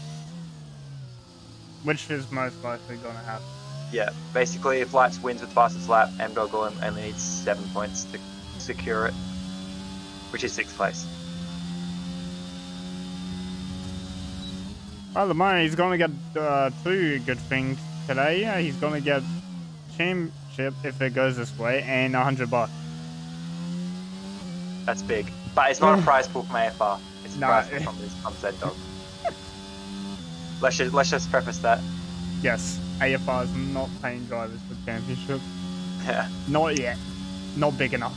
Which is most likely going to happen. Yeah, basically if Lights wins with fastest lap, M-Dog only needs 7 points to secure it, which is 6th place. Well, the money, he's going to get 2 good things today. He's going to get championship if it goes this way, and $100. That's big. But it's not a prize pool from AFR. It's a prize pool from Z-Dog. Let's just preface that. Yes, AFR is not paying drivers for championship. Yeah. Not yet. Not big enough.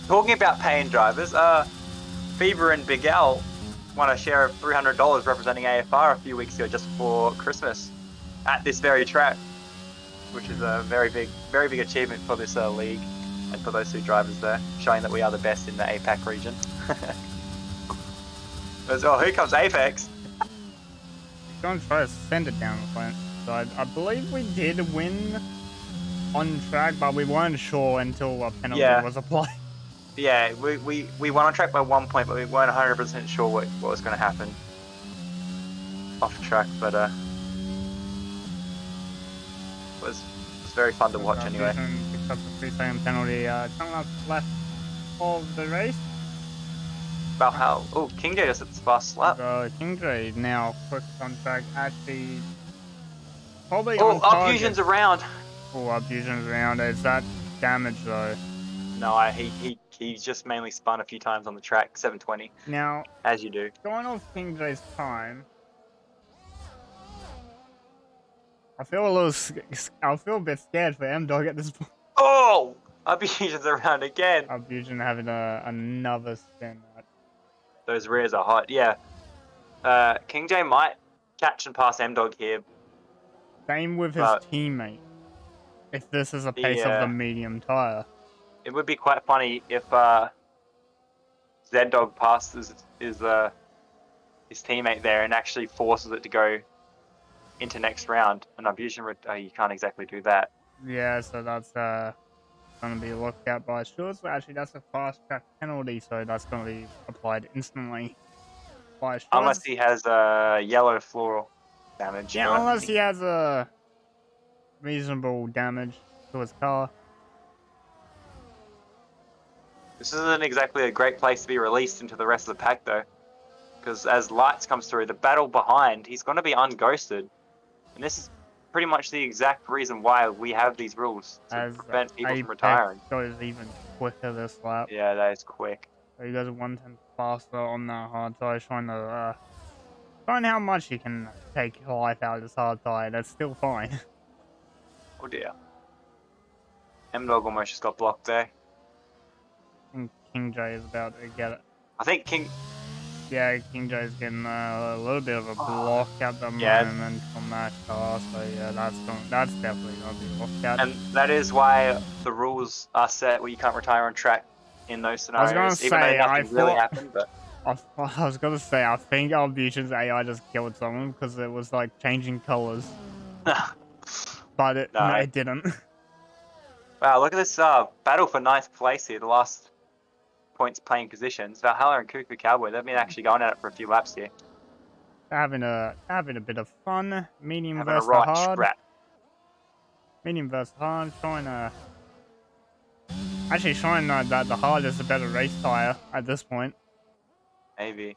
Talking about paying drivers, Fever and Big Al won a share of $300 representing AFR a few weeks ago just before Christmas at this very track, which is a very big achievement for this league and for those 2 drivers there, showing that we are the best in the APAC region. Oh, here comes Apex. He's going to try to send it down the front side. I believe we did win on track, but we weren't sure until a penalty was applied. Yeah, we won on track by 1 point, but we weren't 100% sure what was going to happen off track. But it was very fun to watch anyway. Picked up the 3-second penalty. Coming up left of the race. Valhalla. Oh, King J just at the fast lap. So King J now quick on track. Actually, probably. Oh, our fusion's around. Oh, our fusion's around. Is that damage though? No, he just mainly spun a few times on the track, 720. Now, as you do. Going off King J's time, I feel a bit scared for M-Dog at this point. Oh! Abusion's around again. Abusion having another spin. Those rears are hot, yeah. King J might catch and pass M-Dog here. Same with his teammate. If this is a pace of the medium tire. It would be quite funny if Z-Dog passes his teammate there and actually forces it to go into next round. And Abusion, you can't exactly do that. Yeah, so that's going to be looked at by Shorts. Actually, that's a fast track penalty, so that's going to be applied instantly by Shorts. Unless he has yellow floral damage. Yeah, unless he has a reasonable damage to his car. This isn't exactly a great place to be released into the rest of the pack, though. Because as Lights comes through, the battle behind, he's going to be unghosted. And this is pretty much the exact reason why we have these rules. To prevent people from retiring. Goes even quicker this lap. Yeah, that is quick. So he goes 1/10 faster on that hard tire, showing how much he can take life out of this hard tire. That's still fine. Oh dear. M-Dog almost just got blocked there. King J is about to get it. I think King King J is getting a little bit of a block at the moment from that car, so yeah, that's definitely gonna be looked at. And that is why the rules are set where you can't retire on track in those scenarios. I was even though nothing really happened, but I was gonna say I think Albusion's AI just killed someone because it was like changing colors, but it didn't. Wow, look at this battle for 9th place here. The last points playing positions. Valhalla and Cuckoo Cowboy, they've been actually going at it for a few laps here. Having a bit of fun. Medium having versus hard. Scrap. Medium versus hard. Showing that the hard is a better race tire at this point. Maybe.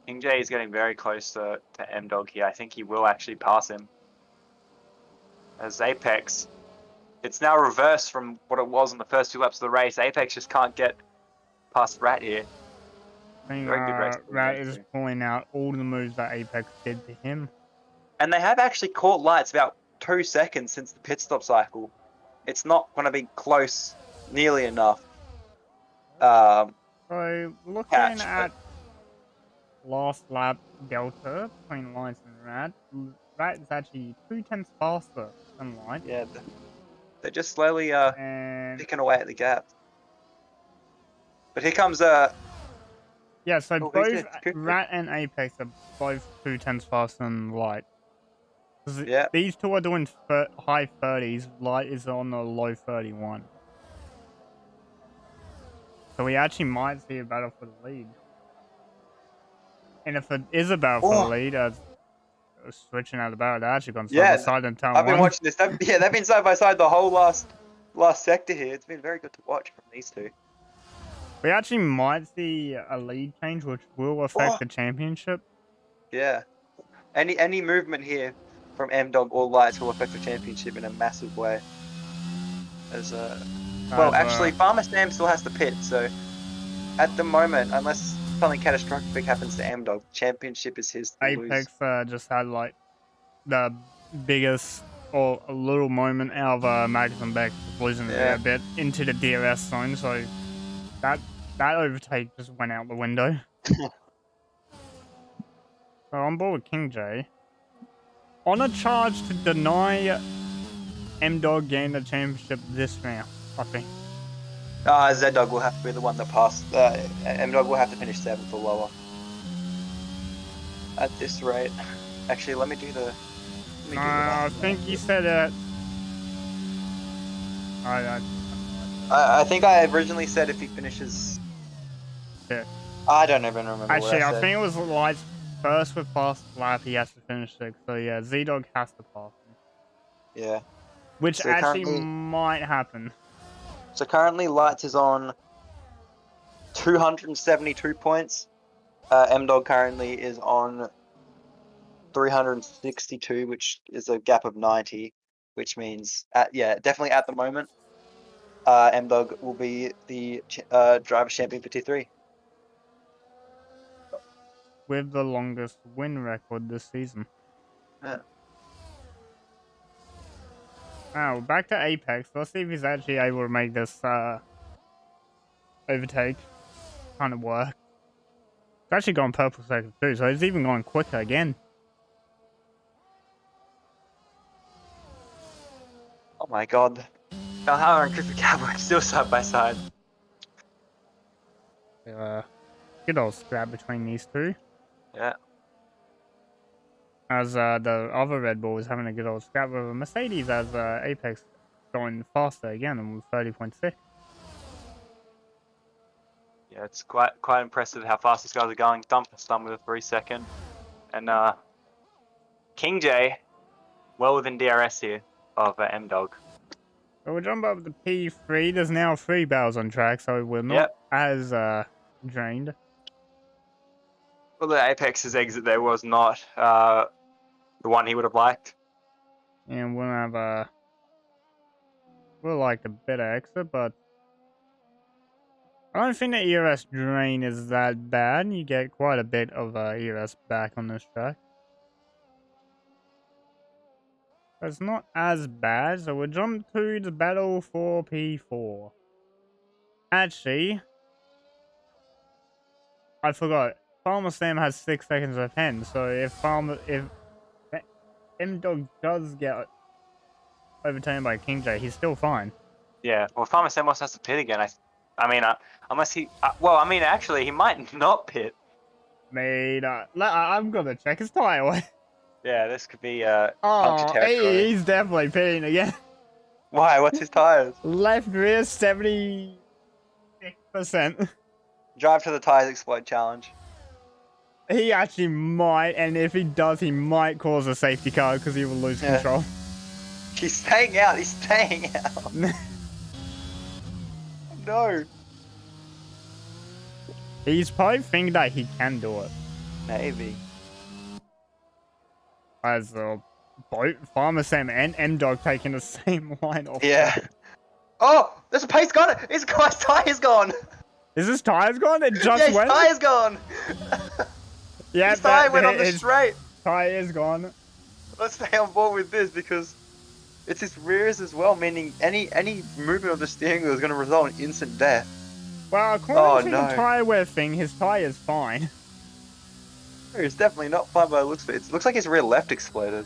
King J is getting very close to M-Dog here. I think he will actually pass him. As Apex, it's now reversed from what it was in the first 2 laps of the race. Apex just can't get past Rat here. Very good race. Rat is pulling out all the moves that Apex did to him. And they have actually caught Lights about 2 seconds since the pit stop cycle. It's not going to be close nearly enough. So looking Catch, at last lap delta between Lights and Rat, Rat is actually 2/10 faster than Light. Yeah, they're just slowly And picking away at the gap. But here comes yeah, so oh, both Rat and Apex are both 2/10 faster than Light. Yeah. These two are doing high 30s. Light is on the low 31. So we actually might see a battle for the lead. And if it is a battle for the lead, switching out the battle, they're actually gone side by side in turn I've been one. watching this. They've been side by side the whole last sector here. It's been very good to watch from these two. We actually might see a lead change, which will affect the championship. Yeah. Any movement here from M-Dog or Lights will affect the championship in a massive way. As well, actually, Farmer Sam still has to pit, so at the moment, unless something catastrophic happens to M-Dog, championship is his to lose. Apex just had like the biggest or a little moment out of Magnus and Beck losing a bit into the DRS zone, so that overtake just went out the window. So on board with King J. On a charge to deny M-Dog gain the championship this round, I think. Z-Dog will have to be the one that passed. M-Dog will have to finish 7th or lower. At this rate. Actually, let me do the... I think you said it. I think I originally said if he finishes... Yeah. I don't even remember Actually, what I said. I think it was Lights first with fast lap, he has to finish 6th. So yeah, Z-Dog has to pass him. Yeah. Which So actually might happen. So currently Lights is on 272 points. M-Dog currently is on 362, which is a gap of 90, which means, definitely at the moment, M-Dog will be the driver champion for T3. With the longest win record this season. Yeah. Now, back to Apex. Let's see if he's actually able to make this overtake kind of work. It's actually gone purple second too, so it's even going quicker again. Oh my god. Valhalla and Griffith Cowboy still side by side. Good old scrap between these two. Yeah. As the other Red Bull is having a good old scrap with a Mercedes, as Apex going faster again and with 30.6. Yeah, it's quite impressive how fast these guys are going. Dumper's done with a 3-second. And King J, well within DRS here of M-Dog. So we'll jump up to P3. There's now 3 battles on track, so we're not as drained. Well, the Apex's exit there was not the one he would have liked. And we'll have we'll like a better exit, but I don't think the ERS drain is that bad. You get quite a bit of ERS back on this track. It's not as bad, so we'll jump to the battle for P4. Actually, I forgot. Farmer Sam has 6 seconds of pen, so if M-Dog does get overtaken by King J, he's still fine. Yeah, well, Farmer Sam also has to pit again. I mean, unless he... actually, he might not pit. Mate, I'm gonna check his tire. Yeah, this could be puncture territory. He's definitely pitting again. Why? What's his tires? Left rear 76%. Drive to the tires explode challenge. He actually might, and if he does, he might cause a safety car because he will lose control. He's staying out. He's staying out. No. He's probably thinking that he can do it. Maybe. As both Farmer Sam and M-Dog taking the same line off. Yeah. Oh, there's a pace gone. His guy's tire's gone. Is his tires gone? It just his went? tire's gone. Yeah, his tire went on the straight. Tire is gone. Let's stay on board with this because It's his rears as well, meaning any movement of the steering wheel is going to result in instant death. Well, according to the tyre wear thing, his tyre is fine. It's definitely not fine, but it looks like his rear left exploded.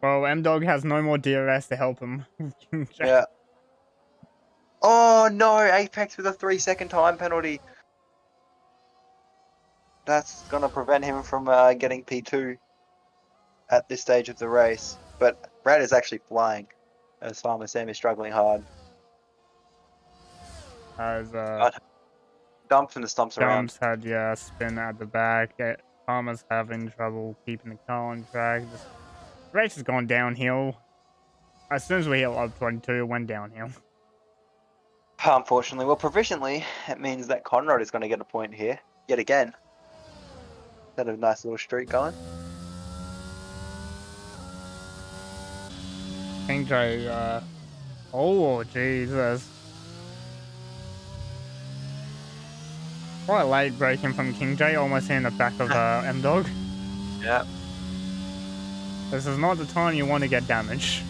Well, M-Dog has no more DRS to help him. Yeah. Oh no, Apex with a 3-second time penalty. That's going to prevent him from getting P2 at this stage of the race. But Brad is actually flying, as Farmer Sam is struggling hard. As Dumps and the stumps around. Dumps had spin at the back. Farmer's having trouble keeping the car on track. This race has gone downhill. As soon as we hit up 22, it went downhill. Unfortunately, well, provisionally, it means that Conrad is going to get a point here yet again. Had a nice little streak going. King J, oh Jesus! Quite late braking from King J, almost in the back of M-Dog. Yeah. This is not the time you want to get damaged.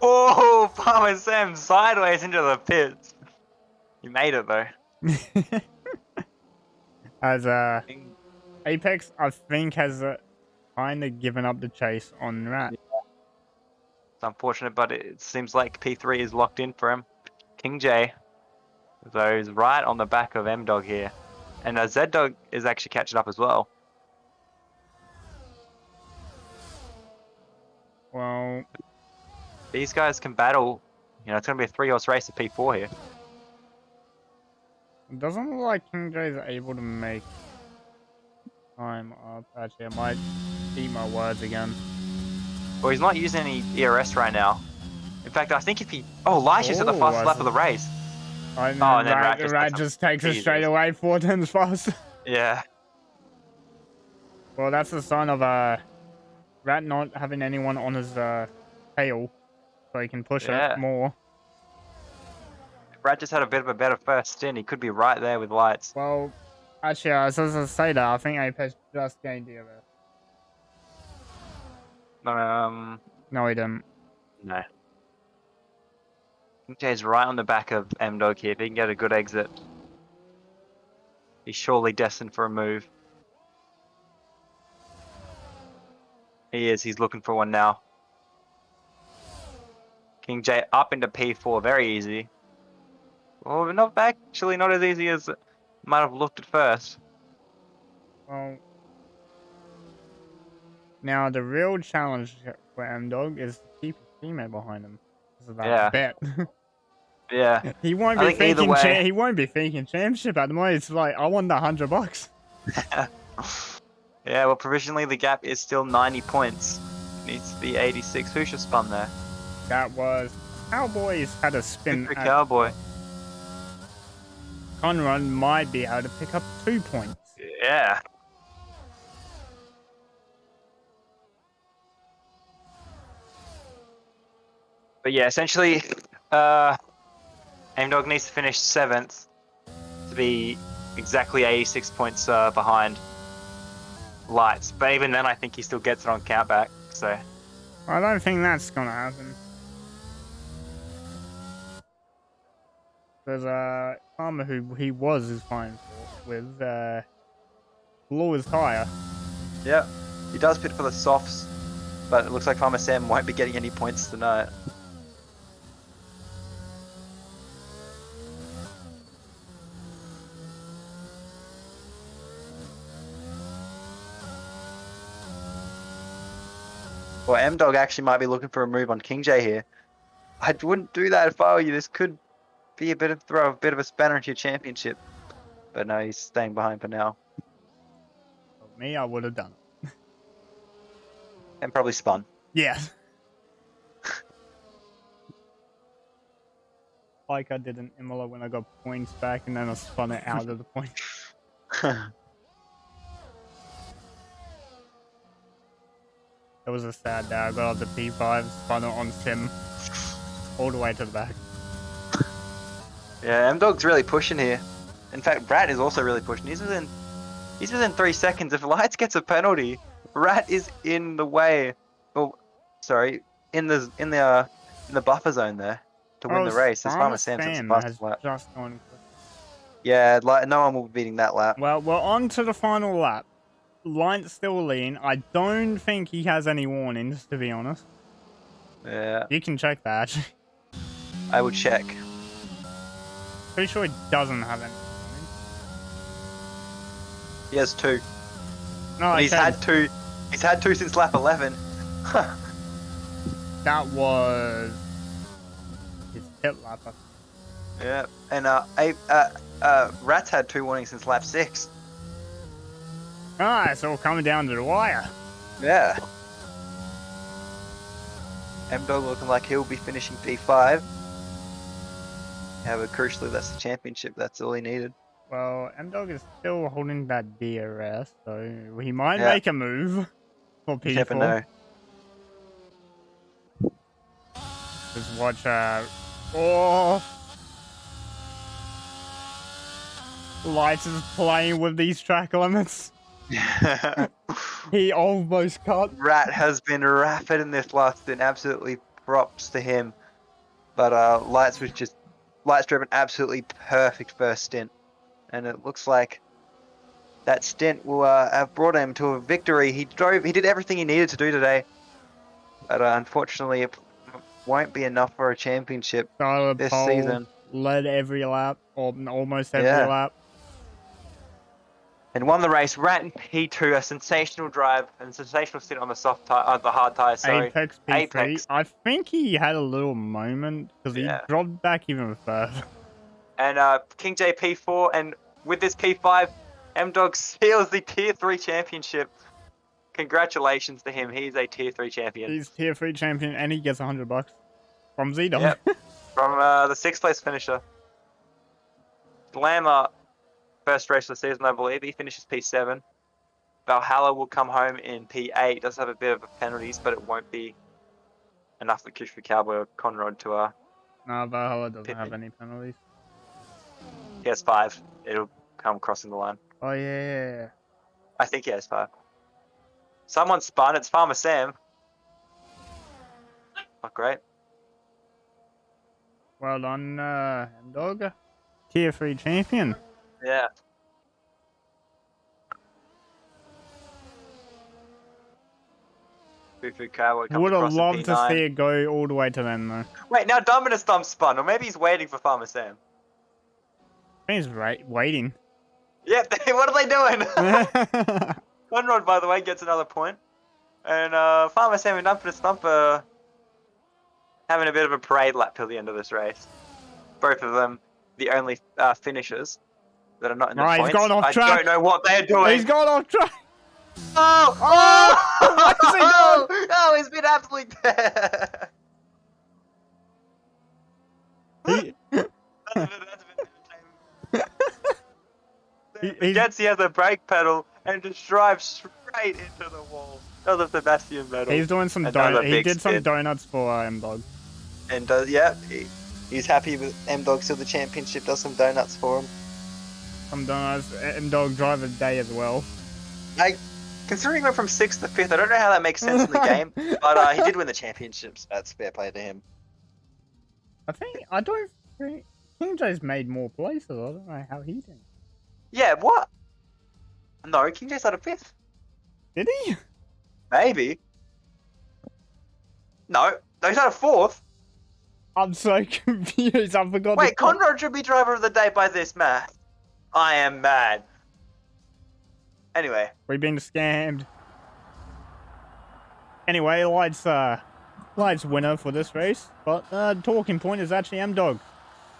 Oh, Farmer Sam sideways into the pits. You made it though. As Apex, I think, has kind of given up the chase on Rat. It's unfortunate, but it seems like P3 is locked in for him. King J, though, is right on the back of M-Dog here. And Z-Dog is actually catching up as well. Well, these guys can battle. You know, it's going to be a 3-horse race at P4 here. it doesn't look like King J is able to make time up. Actually, I might eat my words again. Well, he's not using any ERS right now. In fact, I think if he... Oh, Lysh's at the fastest lap of the race. And then Rat just takes it straight away 4 turns fast. Yeah. Well, that's the sign of Rat not having anyone on his tail, so he can push it more. Rat just had a bit of a better first stint. He could be right there with lights. Well, actually, I was supposed to say that. I think Apex just gained DRS. No, he didn't. No. Jay's right on the back of M-Dog here. If he can get a good exit, he's surely destined for a move. He is. He's looking for one now. King J up into P4. Very easy. Well, not actually not as easy as it might have looked at first. Well, now the real challenge for M-Dog is to keep his teammate behind him. This is that bet. Yeah. He won't be thinking. He won't be thinking championship at the moment. It's like, I want the $100. Yeah. Well, provisionally the gap is still 90 points. Needs to be 86. Who should spun there? That was Cowboys had a spin. Super Cowboy. Conrad might be able to pick up 2 points. Yeah. But yeah, essentially, M-Dog needs to finish 7th to be exactly 86 points behind Lights. But even then, I think he still gets it on countback. So I don't think that's gonna happen. There's Farmer who he was fine with blew his tire. Yeah, he does pit for the softs, but it looks like Farmer Sam won't be getting any points tonight. Well, M-Dog actually might be looking for a move on King J here. I wouldn't do that if I were you. This could be throw a bit of a spanner into your championship. But no, he's staying behind for now. For me, I would have done it. And probably spun. Yeah. like I did in Imola when I got points back and then I spun it out of the point. It was a sad day. I got up to P5, spun it on sim, all the way to the back. Yeah, M-Dog's really pushing here. In fact, Rat is also really pushing. He's within 3 seconds. If Lights gets a penalty, Rat is in the way. Well, sorry, in the buffer zone there to win the race. As Farmer Sam has just gone. Yeah, like no one will be beating that lap. Well, we're on to the final lap. Line's still lean. I don't think he has any warnings, to be honest. Yeah. You can check that. I would check. Pretty sure he doesn't have any warnings. He has 2. No, he's had 2. He's had 2 since lap 11. That was his pit lap. Yeah, and Rat's had 2 warnings since lap 6. Ah, it's all coming down to the wire. Yeah. M-Dog looking like he'll be finishing P5. Yeah, but crucially, that's the championship. That's all he needed. Well, M-Dog is still holding that DRS, so he might make a move for P4. You never know. Just watch, oh! Lights is playing with these track limits. He almost cut. Rat has been rapid in this last stint. Absolutely props to him. But Lights drove an absolutely perfect first stint. And it looks like that stint will have brought him to a victory. He did everything he needed to do today. But unfortunately, it won't be enough for a championship this season. Led every lap, or almost every lap. And won the race. Rat in P2, a sensational drive and sensational stint on the the hard tyres. Sorry, Apex P3. I think he had a little moment because he dropped back even further. And King J P4, and with this P5, M-Dog seals the Tier 3 championship. Congratulations to him. He's a Tier 3 champion. He's Tier 3 champion, and he gets $100 from Z-Dog. Yep. From the 6th place finisher. Glamour. First race of the season, I believe. He finishes P7. Valhalla will come home in P8. Does have a bit of penalties, but it won't be enough for Kushby Cowboy or Conrad to No, Valhalla doesn't have any penalties. He has 5. It'll come crossing the line. Oh, yeah. I think he has 5. Someone spun. It's Farmer Sam. Not great. Well done, M-Dog. Tier 3 champion. Yeah. Would have loved to see it go all the way to them, though. Wait, now Dominus Thumb spun, or maybe he's waiting for Farmer Sam. I think he's waiting. Yep, what are they doing? Conrad, by the way, gets another point. And Farmer Sam and Dominus Thumb are having a bit of a parade lap till the end of this race. Both of them, the only finishers that are not in the points. He's gone off track. I don't know what they're doing. He's gone off track. Oh! What is he doing? Oh, he's been absolutely dead. He has a brake pedal and just drives straight into the wall. That was a Sebastian medal. He's doing some donuts. He did some donuts for M-Dog. And he's happy with M-Dog still the championship. Does some donuts for him. Some donuts. M-Dog driver day as well. Considering he went from 6th to 5th, I don't know how that makes sense in the game, but he did win the championships. That's fair play to him. I don't think King J's made more places. I don't know how he did. Yeah, what? No, King J's out of 5th. Did he? Maybe. No, he's out of 4th. I'm so confused. I forgot. Wait, Conrad should be driver of the day by this math. I am mad. Anyway. We've been scammed. Anyway, Light's winner for this race. But talking point is actually M-Dog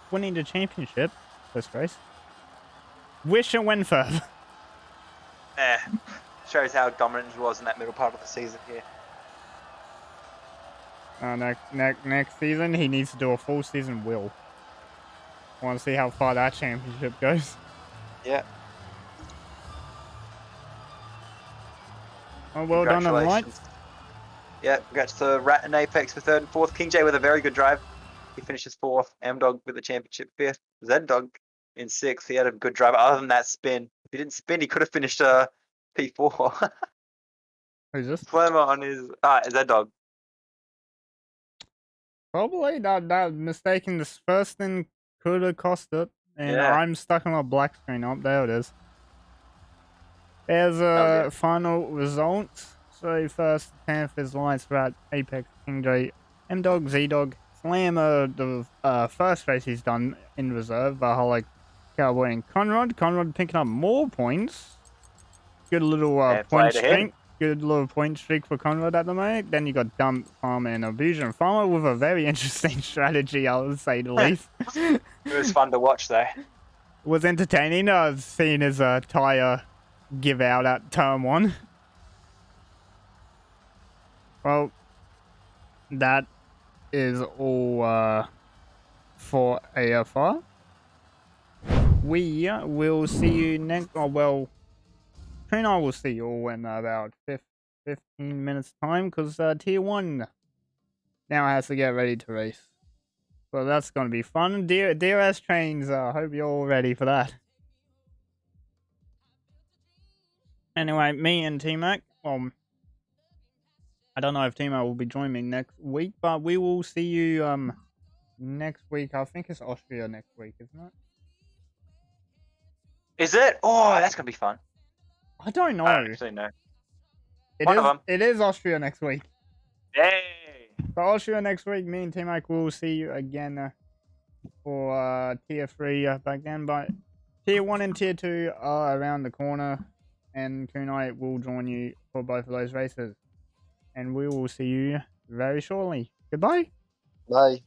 winning the championship this race. Wish it went further. Shows how dominant he was in that middle part of the season here. Next season, he needs to do a full season will. Want to see how far that championship goes. Yeah. Oh, well done on the lights. Yeah, congrats to Rat and Apex for 3rd and 4th. King J with a very good drive. He finishes 4th. M-Dog with the championship 5th. Z-Dog in 6th. He had a good drive other than that spin. If he didn't spin, he could have finished P4. Who's this? Flemmer on his Z-Dog. Probably that mistaking the first thing could have cost it. And Yeah. I'm stuck on a black screen. Oh, there it is. There's final results. So first, 10th is Lights, Rat, Apex, King J, M-Dog, Z-Dog, Slammer, the first race he's done in reserve, Valhalla, Cowboy, and Conrad. Conrad picking up more points. Good little point streak. Good little point streak for Conrad at the moment. Then you got Dump, Farmer, and Abusion. Farmer with a very interesting strategy, I would say the least. It was fun to watch though. Was entertaining. Seeing his tire give out at turn 1. Well, that is all for AFR. We will see you next. Oh, well, and I will see you all in about 15 minutes time, because Tier 1 now has to get ready to race. So that's going to be fun. DRS trains, I hope you're all ready for that. Anyway, me and T-Mac, I don't know if T-Mac will be joining me next week, but we will see you next week. I think it's Austria next week, isn't it? Is it? Oh, that's going to be fun. I don't know. I don't actually know. It is Austria next week. Yay! So Austria next week, me and T-Mac will see you again for Tier 3 back then. But Tier 1 and Tier 2 are around the corner. And Kunai will join you for both of those races. And we will see you very shortly. Goodbye. Bye.